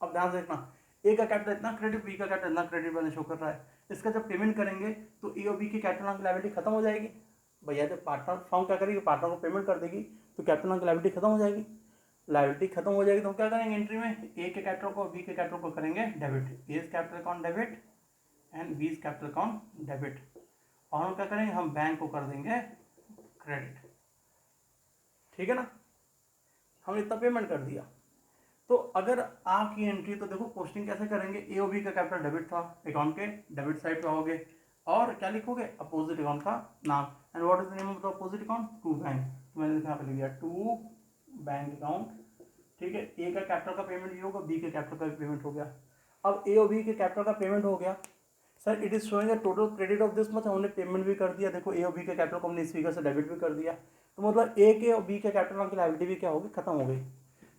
S1: अब ध्यान से देखना, ए का कैपिटल इतना क्रेडिट, बी का कैपिटल इतना क्रेडिट बैलेंस शो कर रहा है। इसका जब पेमेंट करेंगे तो ए और बी की कैपिटल लायबिलिटी खत्म हो जाएगी। भैया जब पार्टनर फर्म क्या करेगी? पार्टनर को पेमेंट कर देगी, तो कैपिटल की लायबिलिटी खत्म हो जाएगी। लायबिलिटी खत्म हो जाएगी तो हम क्या करेंगे? एंट्री में ए के कैपिटल को बी के कैपिटल को करेंगे debit, A's capital account debit and B's capital account debit, और हम क्या करेंगे? हम बैंक को कर देंगे क्रेडिट, ठीक है ना। हमने इतना पेमेंट कर दिया। तो अगर आपकी एंट्री, तो देखो पोस्टिंग कैसे करेंगे? ए और बी का कैपिटल डेबिट था, अकाउंट के डेबिट साइड पे आओगे और क्या लिखोगे? अपोजिट अकाउंट का नाम, and what is the name of the opposite account? To bank. तो मैंने यहाँ पे लिख दिया टू बैंक अकाउंट, ठीक है। ए का कैपिटल का पेमेंट भी होगा, बी के कैपिटल का भी पेमेंट हो गया। अब ए और बी के कैपिटल का पेमेंट हो गया, sir it is showing a total credit of this much, हमने पेमेंट भी कर दिया। देखो ए और बी के कैपिटल को हमने इस फिगर से डेबिट भी कर दिया, तो मतलब ए के और बी के कैपिटल की लायबिलिटी भी क्या होगी? खत्म हो गई।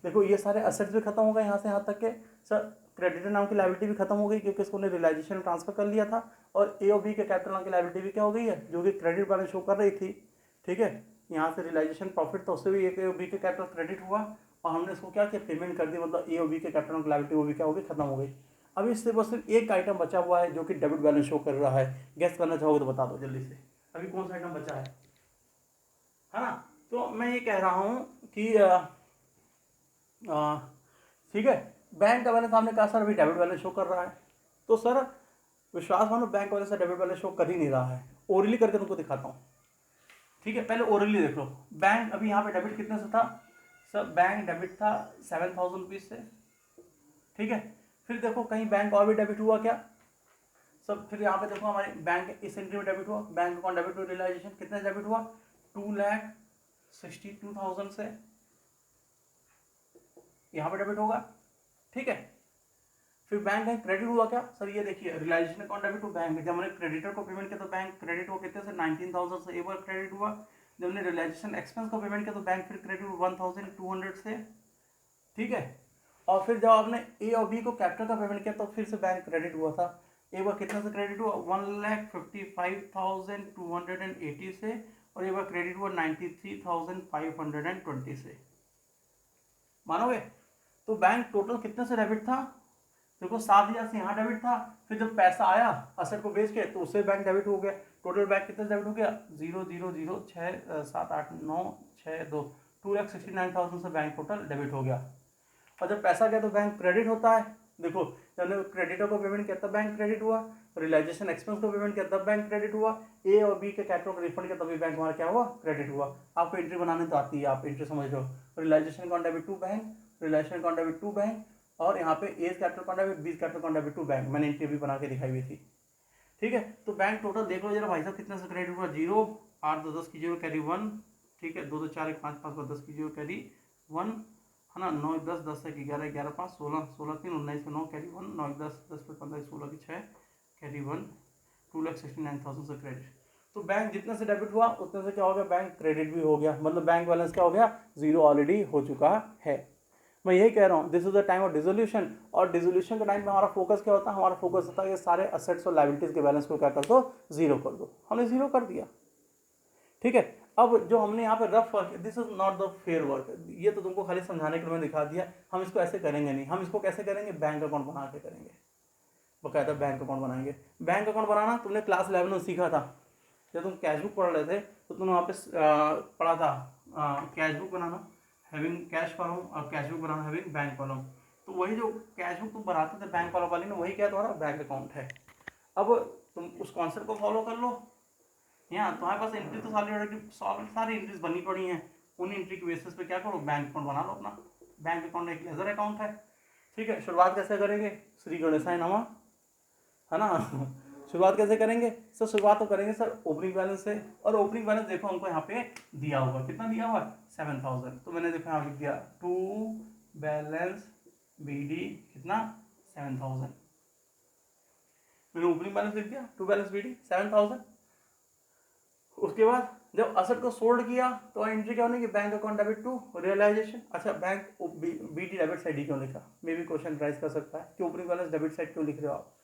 S1: देखो ये सारे असेट्स भी खत्म हो गए यहाँ से यहाँ तक के, सर क्रेडिटर नाम की लायबिलिटी भी खत्म हो गई क्योंकि इसको रियलाइजेशन ट्रांसफर कर लिया था, और ए और बी के कैपिटल नाम की लायबिलिटी भी क्या हो गई है? जो कि क्रेडिट बैलेंस शो कर रही थी, ठीक है। यहाँ से रियलाइजेशन प्रॉफिट तो उससे भी ए और बी के कैपिटल क्रेडिट हुआ, और हमने इसको क्या किया? पेमेंट कर दी, मतलब ए और बी के कैपिटल की लायबिलिटी वो भी क्या हो गई? खत्म हो गई। अभी सिर्फ एक आइटम बचा हुआ है जो कि डेबिट बैलेंस शो कर रहा है, गेस करना चाहोगे तो बता दो जल्दी से, अभी कौन सा आइटम बचा है ना। तो मैं ये कह रहा हूँ कि ठीक है, बैंक का बैलेंस आपने कहा सर अभी डेबिट बैलेंस शो कर रहा है, तो सर विश्वास मानो बैंक वाले से डेबिट बैलेंस शो कर ही नहीं रहा है। ओरली करके तुमको दिखाता हूँ, ठीक है, पहले ओरली देख लो। बैंक अभी यहाँ पे डेबिट कितने से था सर, बैंक डेबिट था 7,000 रुपीज से, ठीक है। फिर देखो कहीं बैंक और भी डेबिट हुआ क्या सब, फिर यहाँ पे देखो हमारे बैंक इस एंट्री में डेबिट हुआ, बैंक अकाउंट डेबिट हुआ, रियलाइजेशन कितने डेबिट हुआ 2,62,000 से यहाँ पे डेबिट होगा, ठीक है। फिर बैंक कहीं क्रेडिट हुआ क्या सर, ये देखिए realisation account debit to bank, जब हमने क्रेडिटर को पेमेंट किया तो बैंक क्रेडिट हुआ कितने से 19,000 से, एक बार क्रेडिट हुआ। जब हमने रियलाइजेशन एक्सपेंस को पेमेंट किया तो बैंक फिर क्रेडिट हुआ 1,200 से, ठीक है। और फिर जब आपने ए और बी को कैपिटल का पेमेंट किया तो फिर से बैंक क्रेडिट हुआ था, एक बार कितना से क्रेडिट हुआ 1,55,280 से, और एक बार क्रेडिट हुआ 93,520 से, मानोगे। तो बैंक टोटल कितने से डेबिट था, देखो 7,000 से यहाँ डेबिट था, फिर जब पैसा आया असेट को बेच के तो उससे बैंक डेबिट हो गया, टोटल बैंक कितने से डेबिट हो गया 0,0,0,6,7,8,9,6,2 2,69,000 से बैंक टोटल डेबिट हो गया। और जब पैसा गया तो बैंक क्रेडिट होता है, देखो जब क्रेडिटर को पेमेंट किया तब बैंक क्रेडिट हुआ, रियलाइजेशन एक्सपेंस को पेमेंट किया तब बैंक क्रेडिट हुआ, ए और बी के कैपिटल को रिफंड किया तभी बैंक हमारा क्या हुआ क्रेडिट हुआ। आपको एंट्री बनाने तो आती है, आप एंट्री समझ लो, realisation account debit to bank, realisation account debit to bank, और यहाँ पे A capital account debit, B capital account debit to bank, मैंने एंट्री भी बना के दिखाई हुई थी, ठीक है। तो बैंक टोटल देख लो जरा भाई साहब कितने से क्रेडिट हुआ, 0 8 2 10 की 0 कैरी 1, ठीक है, 2 2 4 1 5 5 10 की 0 कैरी 1, है ना, 9 10 10 1 11 11 5 16 16 3 19 9 कैरी 1, 9 10 10 15 16 की 6 कैरी 1, 2,69,000 से क्रेडिट। तो बैंक जितने से डेबिट हुआ उतने से क्या हो गया, बैंक क्रेडिट भी हो गया, मतलब बैंक बैलेंस क्या हो गया, जीरो ऑलरेडी हो चुका है। मैं यही कह रहा हूँ this is the time of dissolution, और डिसोल्यूशन के टाइम में हमारा फोकस क्या होता है, हमारा फोकस होता है ये सारे असेट्स और लायबिलिटीज के बैलेंस को क्या कर दो, जीरो कर दो, हमने जीरो कर दिया, ठीक है। अब जो हमने यहाँ पे rough work, this is not the fair work, ये तो तुमको खाली समझाने के लिए मैंने दिखा दिया, हम इसको ऐसे करेंगे नहीं, हम इसको कैसे करेंगे, बैंक अकाउंट बना के करेंगे, बकायदा बैंक अकाउंट बनाएंगे। बैंक अकाउंट बनाना तुमने क्लास 11 में सीखा था, जब तुम कैश बुक पढ़ रहे थे तो तुमने वहाँ पे पढ़ा था कैश बुक बनाना हैविंग कैश कॉलम, और कैश बुक बनाना हैविंग बैंक कॉलम। तो वही जो कैश बुक तुम बनाते थे बैंक कॉलम वाली ने, वही क्या तुम्हारा बैंक अकाउंट है। अब तुम उस कॉन्सेप्ट को फॉलो कर लो, यहाँ तुम्हारे पास एंट्री तो सारी एंट्रीज बनी पड़ी हैं, उन एंट्री के बेसिस पे क्या करो, बैंक अकाउंट बना लो अपना। बैंक अकाउंट एक लेजर अकाउंट है, ठीक है। शुरुआत कैसे करेंगे, श्री गणेशाय नमः, है ना शुरुआत कैसे करेंगे सर, शुरुआत तो करेंगे सर ओपनिंग बैलेंस से, और ओपनिंग बैलेंस देखो हमको यहाँ पे दिया हुआ, कितना दिया हुआ 7,000, तो मैंने देखो यहाँ लिख दिया टू बैलेंस बीडी कितना 7,000, मैंने ओपनिंग बैलेंस लिख दिया, टू बैलेंस बीडी 7,000। उसके बाद जब असेट को सोल्ड किया तो एंट्री क्या होने की, bank account debit to realisation. अच्छा बैंक बीटी डेबिट साइड क्यों लिखा, मे भी क्वेश्चन राइज कर सकता है कि ओपनिंग बैलेंस डेबिट साइड क्यों लिख रहे हो आप,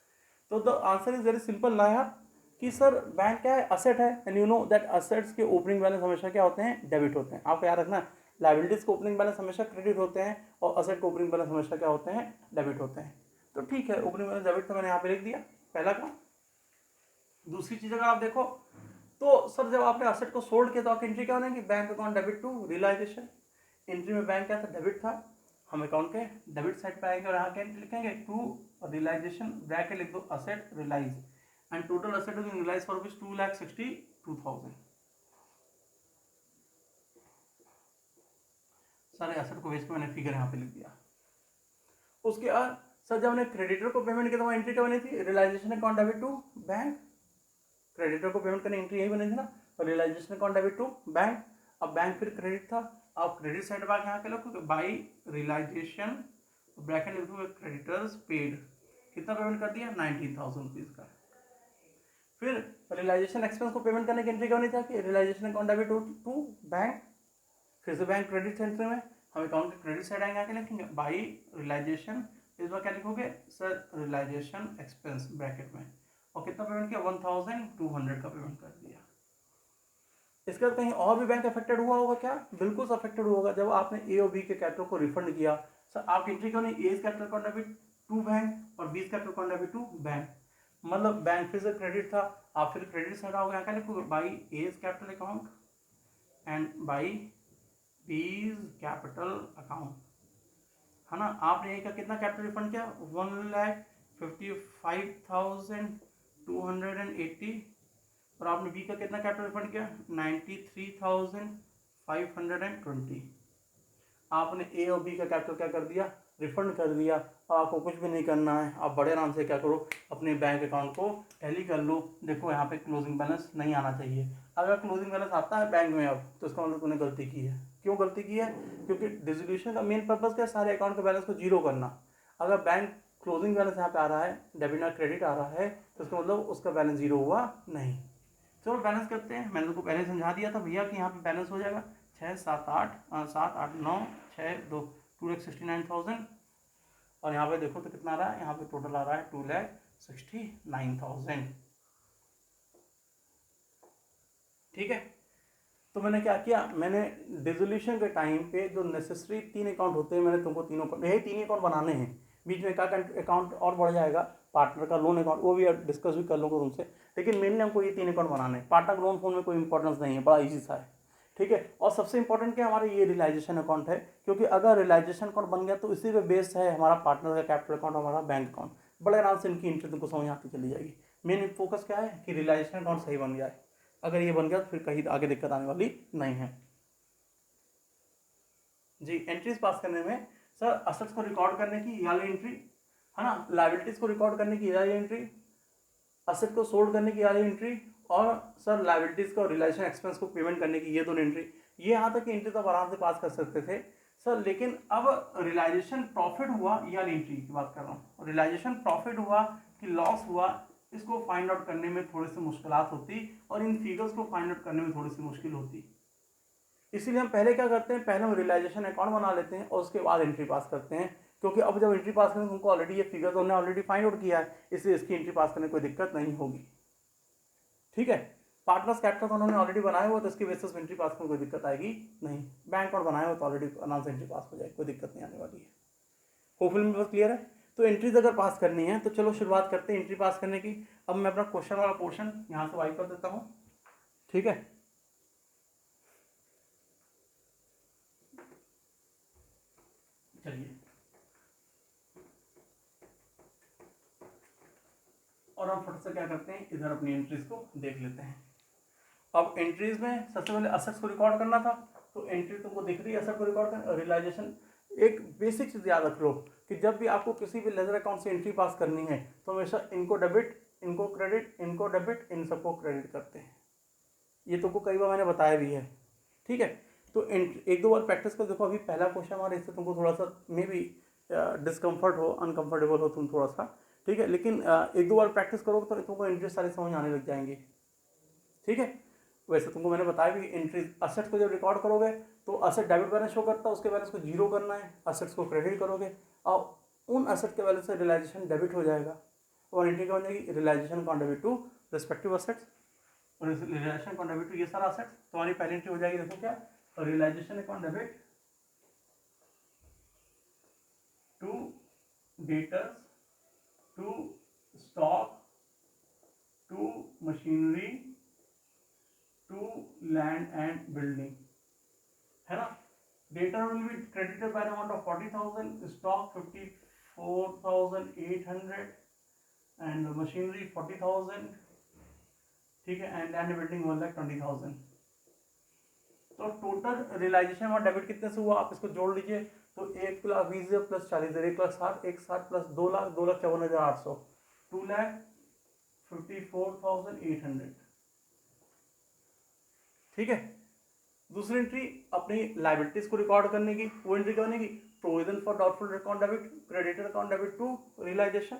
S1: तो the answer is very simple ना यार, कि सर बैंक क्या है, असेट है, and you know that assets के ओपनिंग बैलेंस हमेशा क्या होते हैं, डेबिट होते हैं। आपको याद रखना, लाइबिलिटीज के ओपनिंग बैलेंस हमेशा क्रेडिट होते हैं, और असेट के ओपनिंग बैलेंस हमेशा क्या होते हैं, डेबिट होते हैं। तो ठीक है, ओपनिंग बैलेंस डेबिट तो मैंने यहाँ पे लिख दिया, पहला काम। दूसरी चीज अगर आप देखो तो सर जब आपने असेट को सोल्ड किया तो आपकी एंट्री क्या होगी, bank account debit to realisation. Entry में बैंक क्या था, डेबिट था, हम अकाउंट के डेबिट साइड पे आएंगे और यहाँ के एंट्री लिखेंगे टू रियलाइजेशन, ब्रैकेट लिख दो asset realise, and total asset is realise for rupees 2,62,000। सारे असेट को बेच के मैंने फिगर यहाँ पे लिख दिया। उसके बाद सर जब हमने क्रेडिटर को पेमेंट किया तो एंट्री क्या बनी थी, realisation account debit to bank, creditor को पेमेंट करने एंट्री यही बनी थी ना, और realisation account debit to bank. अब बैंक फिर क्रेडिट था, आप क्रेडिट साइड पर यहाँ के लोग बाई रियलाइजेशन ब्रैकेट लिख दो क्रेडिटर्स पेड, कितना पेमेंट कर दिया 19,000 रुपीज का। फिर रियलाइजेशन एक्सपेंस को पेमेंट करने की एंट्री क्या बनी था कि realisation account debit to bank, फिर से बैंक क्रेडिट सेंटर में हम अकाउंट के क्रेडिट साइड आएंगे, आके लिखेंगे बाई रियलाइजेशन, इस बार क्या लिखोगे सर रियलाइजेशन एक्सपेंस ब्रैकेट में, और कितना पेमेंट किया 1,200 का पेमेंट कर दिया। इसके बाद कहीं और भी बैंक अफेक्टेड हुआ होगा क्या, बिल्कुल अफेक्टेड हुआ होगा। जब आपने ए और बी के कैपिटल को रिफंड किया, सर आपकी एंट्री क्यों नहीं, A capital account debit to bank और 20 capital account debit to bank, मतलब बैंक फिर से क्रेडिट था, आप फिर क्रेडिट से हटाओगे, यहाँ क्या लिखोगे by A's capital account and by B's capital account, है ना। आपने ये का कितना कैपिटल रिफंड किया 1,55,280 और आपने बी का कितना कैपिटल रिफंड किया 93,520। आपने ए और बी का कैपिटल क्या कर दिया रिफंड कर दिया। अब आपको कुछ भी नहीं करना है, आप बड़े आराम से क्या करो अपने बैंक अकाउंट को टैली कर लो। देखो यहाँ पे क्लोजिंग बैलेंस नहीं आना चाहिए, अगर क्लोजिंग बैलेंस आता है बैंक में अब तो इसका मतलब तूने गलती की है। क्यों गलती की है, क्योंकि डिसोल्यूशन का मेन पर्पज क्या है सारे अकाउंट के बैलेंस को जीरो करना। अगर बैंक क्लोजिंग बैलेंस यहाँ पे आ रहा है डेबिट या क्रेडिट आ रहा है तो इसका मतलब उसका बैलेंस जीरो हुआ नहीं। चलो बैलेंस करते हैं, मैंने तुमको पहले समझा दिया था भैया कि यहाँ पे बैलेंस हो जाएगा 6,7,8 2,69,000 और यहाँ पे देखो तो कितना आ रहा है, यहाँ पे टोटल आ रहा है 2,69,000। ठीक है, तो मैंने क्या किया, मैंने डिसोल्यूशन के टाइम पे जो नेसेसरी 3 अकाउंट होते हैं मैंने तुमको यही 3 अकाउंट बनाने हैं। बीच में एक अकाउंट और बढ़ जाएगा पार्टनर का लोन अकाउंट, वो भी डिस्कस भी कर लूँगा तुमसे, लेकिन मेनली हमको ये 3 अकाउंट बनाने हैं। पार्टनर लोन फोन में कोई इंपॉर्टेंस नहीं है, बड़ा ईजी सा है। ठीक है, और सबसे इंपॉर्टेंट क्या हमारा ये रियलाइजेशन अकाउंट है, क्योंकि अगर रियलाइजेशन अकाउंट बन गया तो इसी पे बेस है हमारा पार्टनर का कैपिटल अकाउंट, हमारा बैंक अकाउंट। बड़े आराम से इनकी एंट्री तुमको समझ आती चली जाएगी। मेन फोकस क्या है कि रियलाइजेशन अकाउंट सही बन गया है, अगर ये बन गया तो फिर कहीं आगे दिक्कत आने वाली नहीं है जी। एंट्रीज पास करने में सर असेट्स को रिकॉर्ड करने की ये वाली एंट्री है ना, लायबिलिटीज को रिकॉर्ड करने की ये वाली एंट्री, असेट को सोल्ड करने की ये वाली एंट्री, और सर लायबिलिटीज का रियलाइजेशन एक्सपेंस को पेमेंट करने की ये दोनों एंट्री। ये यहाँ तक की एंट्री तो आराम से पास कर सकते थे सर, लेकिन अब रियलाइजेशन प्रॉफिट हुआ ये वाली एंट्री की बात कर रहा हूँ। रियलाइजेशन प्रॉफिट हुआ कि लॉस हुआ, इसको फाइंड आउट करने में थोड़ी सी मुश्किलात होती और इन फिगर्स को फाइंड आउट करने में थोड़ी सी मुश्किल होती। इसीलिए हम पहले क्या करते हैं, पहले हम रियलाइजेशन अकाउंट बना लेते हैं और उसके बाद एंट्री पास करते हैं, क्योंकि अब जब एंट्री पास करेंगे तुमको ऑलरेडी ये फिगर तो हमने ऑलरेडी फाइंड आउट किया है, इसलिए इसकी एंट्री पास करने में कोई दिक्कत नहीं होगी। ठीक है, पार्टनर्स कैपिटल तो उन्होंने ऑलरेडी बनाए हुए तो इसकी बेसिस में एंट्री पास करने में कोई दिक्कत आएगी नहीं। बैंक अकाउंट बनाए हुए तो ऑलरेडी आराम से एंट्री पास हो जाएगी, कोई दिक्कत नहीं आने वाली है। होपफुल में बस क्लियर है। तो एंट्रीज अगर पास करनी है तो चलो शुरुआत करते हैं एंट्री पास करने की। अब मैं अपना क्वेश्चन वाला पोर्शन यहाँ से वाइप कर देता हूँ। ठीक है, चलिए और हम फट से क्या करते हैं इधर अपनी एंट्रीज को देख लेते हैं। अब एंट्रीज में सबसे पहले असेट्स को रिकॉर्ड करना था, तो एंट्री तुमको दिख रही है असेट को रिकॉर्ड करना। रियलाइजेशन एक बेसिक चीज याद रख लो कि जब भी आपको किसी भी लेजर अकाउंट से एंट्री पास करनी है तो हमेशा इनको डेबिट, इनको क्रेडिट, इनको डेबिट, इन सबको क्रेडिट करते हैं। ये तुमको कई बार मैंने बताया भी है। ठीक है, तो एक दो बार प्रैक्टिस कर देखो। अभी पहला क्वेश्चन हमारे इससे तुमको थोड़ा सा मे बी डिस्कम्फर्ट हो, अनकंफर्टेबल हो तुम थोड़ा सा। ठीक है, लेकिन एक दो बार प्रैक्टिस करोगे तो तुमको एंट्री सारी समझ आने लग जाएंगी। ठीक है, वैसे तुमको मैंने बताया भी एंट्री असेट को जब रिकॉर्ड करोगे तो असेट डेबिट बैलेंस शो करता है, उसके बैलेंस को जीरो करना है, असेट्स को क्रेडिट करोगे और उन असेट के बैलेंस से रियलाइजेशन डेबिट हो जाएगा और एंट्री क्या बन जाएगी realisation account debit to respective assets और रियलाइजेशन अकाउंट डेबिट टू ये सारा असेट्स। तुम्हारी पहली एंट्री हो जाएगी, देखो क्या realisation account debit to debtors to stock to machinery to land and building, है ना। Debtor will be credited by the amount of 40,000, stock 54,800 and machinery 40,000। ठीक है, एंड लैंड बिल्डिंग 1,20,000। तो टोटल रियलाइजेशन और डेबिट कितने से हुआ आप इसको जोड़ लीजिए तो 1,20,000 प्लस 40,000 1,60,000 1,60 प्लस 2,00,000 2,54,800 2,54,800। ठीक है, दूसरी एंट्री अपनी लायबिलिटीज को रिकॉर्ड करने की, वो एंट्री क्या बनेगी provision for doubtful account debit creditor account debit to realisation.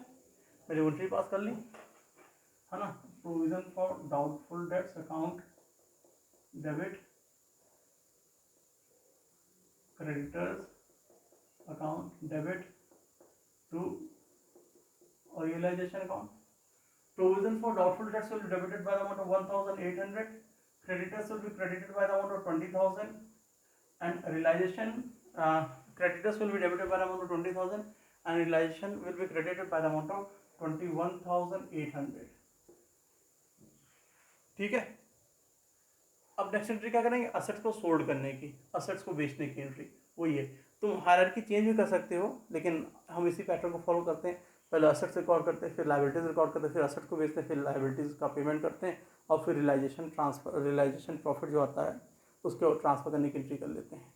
S1: मैंने एंट्री पास कर ली, है ना। Provision for doubtful debts account debit creditors account debit to realisation account. Provision for doubtful debts will be debited by the amount of 1,800, creditors will be credited by the amount of 20,000 and realization creditors will be debited by the amount of 20,000 and realisation will be credited by the amount of 21,800। ठीक है, अब next entry क्या करेंगे, assets को sold करने की, assets को बेचने की एंट्री। वही है, तुम हायरार्की चेंज भी कर सकते हो, लेकिन हम इसी पैटर्न को फॉलो करते हैं। पहले असेट्स रिकॉर्ड करते हैं, फिर लायबिलिटीज रिकॉर्ड करते हैं, फिर असेट्स को बेचते हैं, फिर लायबिलिटीज का पेमेंट करते हैं, और फिर रियलाइजेशन ट्रांसफर, रियलाइजेशन प्रॉफिट जो आता है उसको ट्रांसफर करने की एंट्री कर लेते हैं।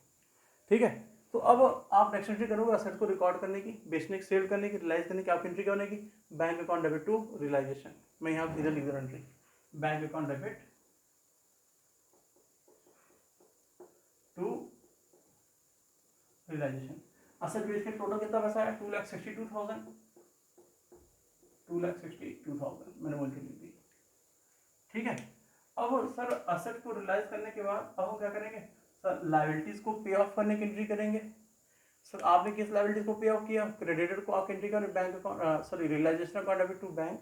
S1: ठीक है, तो अब आप नेक्स्ट एंट्री करोगे असेट्स को रिकॉर्ड करने की, बेचने की, सेल करने की, रियलाइज करने की, आपकी एंट्री क्या बनेगी, bank account debit to realisation. मैं यहाँ इधर लिख दे रहा entry, bank account debit to realisation. Asset बेच के टोटल कितना पैसा है, 2,62,000, 2,62,000 मैंने वो एंट्री लिख दी। ठीक है, अब सर असेट को रियलाइज करने के बाद अब हम क्या करेंगे, सर लायबिलिटीज को पे ऑफ करने की एंट्री करेंगे। सर आपने किस लायबिलिटीज को पे ऑफ किया, क्रेडिटर को आप एंट्री करें bank account, sorry realisation account debit to bank.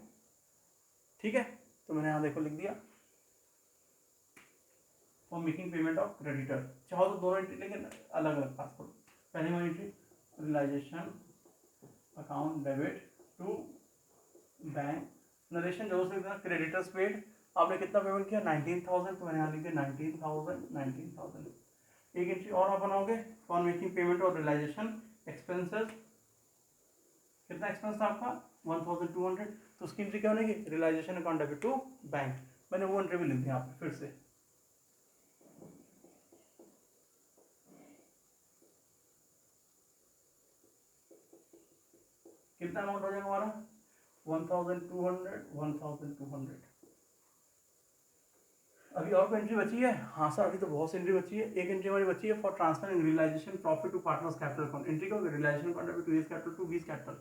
S1: ठीक है, तो मैंने यहाँ देखो लिख दिया for making payment of creditor. चाहो तो दोनों एंट्री, लेकिन अलग अलग पास करो। पहली वाली entry realisation account debit to bank, narration जो से क्रेडिटर्स पेड, आपने कितना पेमेंट किया 19,000, तो मैंने यहाँ लिख दिया 19,000। एक एंट्री और आप बनाओगे फॉर मेकिंग पेमेंट और रियलाइजेशन एक्सपेंसेस, कितना एक्सपेंस था आपका 1,200, तो उसकी एंट्री क्या बनेगी, realisation account debit to bank. मैंने वो एंट्री भी लिख दी यहाँ पे फिर से। कितना अमाउंट हो जाएगा हमारा 1,200। अभी और कोई एंट्री बची है, हाँ सर अभी तो बहुत सी एंट्री बची है। एक एंट्री हमारी बची है for transfer in realisation profit to partners capital account. Entry क्या होगी, realisation account debit to B's capital to B's capital.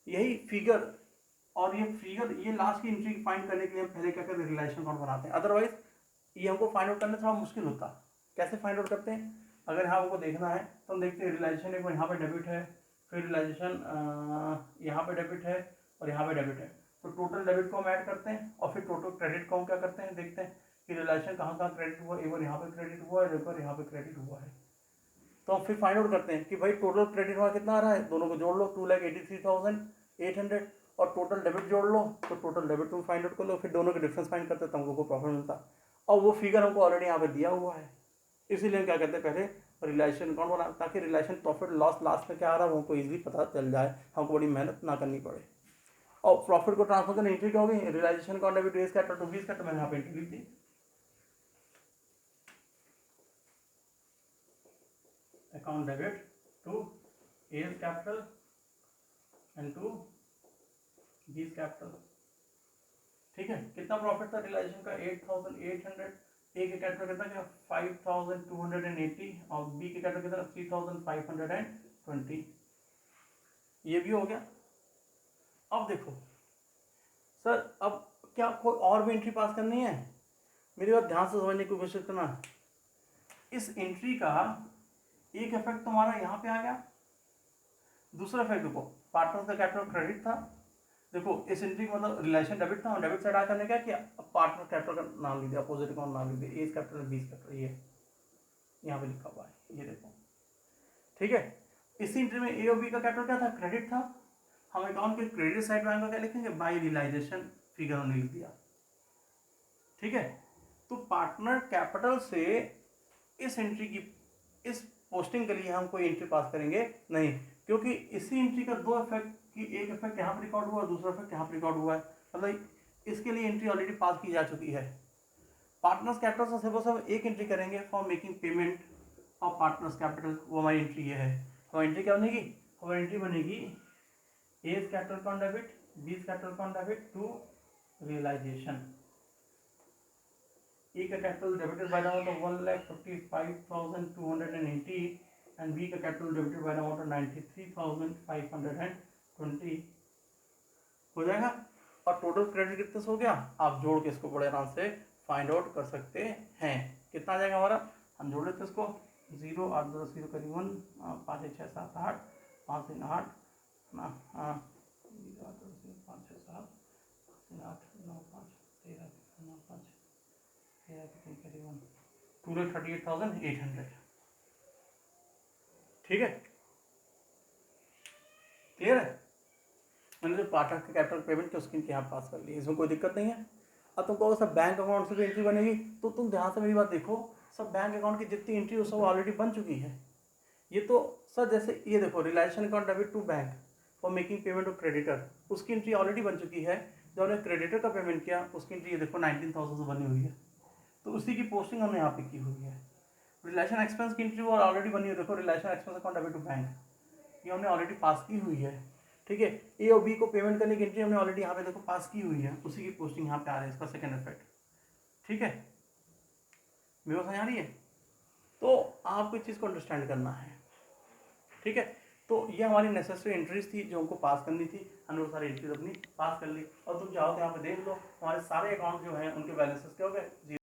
S1: यही फिगर और ये फिगर, ये लास्ट की एंट्री फाइंड करने के लिए हम पहले क्या करते हैं, रियलाइजेशन अकाउंट बनाते हैं। अदरवाइज ये हमको फाइंड आउट करना थोड़ा मुश्किल होता। कैसे फाइंड आउट करते हैं, अगर यहाँ हमको देखना है तो हम देखते हैं रियलाइजेशन एक बार यहाँ पे डेबिट है, फिर रियलाइजेशन यहाँ पे डेबिट है और यहाँ पे डेबिट है, तो टोटल डेबिट को हम ऐड करते हैं और फिर टोटल क्रेडिट को हम क्या करते हैं, देखते हैं कि रियलाइजेशन कहाँ कहाँ क्रेडिट हुआ, एक बार यहाँ पे क्रेडिट हुआ है, एक बार यहाँ पे क्रेडिट हुआ है। तो हम फिर फाइंड आउट करते हैं कि भाई टोटल क्रेडिट हुआ कितना आ रहा है, दोनों को जोड़ लो 2,83,800, और टोटल डेबिट जोड़ लो तो टोटल डेबिट तुम फाइंड आउट कर लो, फिर दोनों के डिफरेंस फाइंड करते हैं तो हमको प्रॉफिट मिलता। और वो फिगर हमको ऑलरेडी यहाँ पे दिया हुआ है, इसीलिए हम क्या कहते हैं पहले रियलाइजेशन अकाउंट बना, ताकि रियलाइजेशन प्रॉफिट लॉस लास्ट में क्या आ रहा है वो हमको इजीली पता चल जाए, हमको बड़ी मेहनत ना करनी पड़े। और प्रॉफिट को ट्रांसफर करने एंट्री क्या होगी, realisation account debit B's capital to B's capital, मैंने यहाँ पे एंट्री लिख दी। Account debit to A's capital and to B's capital. ठीक है, कितना प्रॉफिट था रियलाइजेशन का 8,800, ए के कैपिटल कितना क्या 5,280 और बी के कैपिटल कितना 3,520। ये भी हो गया। अब देखो सर, अब क्या कोई और भी एंट्री पास करनी है, मेरी बात ध्यान से समझने की कोशिश करना। इस एंट्री का एक इफेक्ट तुम्हारा यहाँ पे आ गया, दूसरा इफेक्ट देखो पार्टनर का कैपिटल क्रेडिट था, देखो इस एंट्री का मतलब रिलेशन डेबिट था, डेबिट साइड आकर क्या किया, पार्टनर कैपिटल का नाम लिख दिया, अपोजिट अकाउंट नाम लिख दिया, एज कैपिटल बीस कैपिटल, ये यहाँ पे लिखा हुआ है, ये देखो। ठीक है, इसी एंट्री में ए और बी का कैपिटल क्या था, क्रेडिट था, हम अकाउंट के क्रेडिट साइड बैंक का क्या लिखेंगे, बाय रियलाइजेशन फिगर हमने लिख दिया। ठीक है, तो पार्टनर कैपिटल से इस एंट्री की, इस पोस्टिंग के लिए हम कोई एंट्री पास करेंगे नहीं, क्योंकि इसी एंट्री का दो इफेक्ट की, एक इफेक्ट यहाँ पर रिकॉर्ड हुआ, दूसरा इफेक्ट यहाँ पर रिकॉर्ड हुआ है, मतलब इसके लिए एंट्री ऑलरेडी पास की जा चुकी है। पार्टनर्स कैपिटल से सिर्फ सब एक एंट्री करेंगे for making payment of partners capital, वो हमारी एंट्री ये है। हमारी एंट्री क्या बनेगी, हमारी एंट्री बनेगी A's capital account debit, B's capital account debit to realisation. A का capital debited by the amount of 1,55,280 and B का capital debited by the amount of 93,520 हो जाएगा। और टोटल क्रेडिट कितने से हो गया, आप जोड़ के इसको बड़े आराम से फाइंड आउट कर सकते हैं। कितना आ जाएगा हमारा, हम जोड़ लेते हैं इसको, 0 8 2 0 करीबन 5 1 6 7 8 5 3 8 ना, हाँ 0 8 2 0 5 6 7 3 8 9 5 13 9 5 13 करीबन 2,38,800। ठीक है, टाटा के कैपिटल पेमेंट की उसकी यहाँ पास कर ली, इसमें कोई दिक्कत नहीं है। अब तुम कहो सब बैंक अकाउंट से भी एंट्री बनेगी, तो तुम ध्यान से मेरी बात देखो, सब बैंक अकाउंट की जितनी एंट्री हो सब ऑलरेडी बन चुकी है। ये तो सर जैसे ये देखो, realisation account debit to bank for making payment of creditor, उसकी एंट्री ऑलरेडी बन चुकी है। जो हमने क्रेडिटर का पेमेंट किया उसकी एंट्री ये देखो 19,000 से बनी हुई है, तो उसी की पोस्टिंग हमने यहाँ पे की हुई है। रिलेशन एक्सपेंस की एंट्री वो ऑलरेडी बनी हुई है, देखो realisation expense account debit to bank, ये हमने ऑलरेडी पास की हुई है। ठीक है, ए और बी को पेमेंट करने की एंट्री हमने ऑलरेडी यहाँ पे देखो पास की हुई है, उसी की पोस्टिंग यहाँ पे आ रही है, इसका सेकंड इफेक्ट। ठीक है, मेरे को समझ आ रही है? तो आपको इस चीज़ को अंडरस्टैंड करना है। ठीक है, तो ये हमारी नेसेसरी एंट्रीज थी जो हमको पास करनी थी, हमने वो सारी एंट्रीज अपनी पास कर ली। और तुम चाहो तो यहाँ पे देख लो, हमारे सारे अकाउंट जो हैं उनके बैलेंसेस क्या हो गए,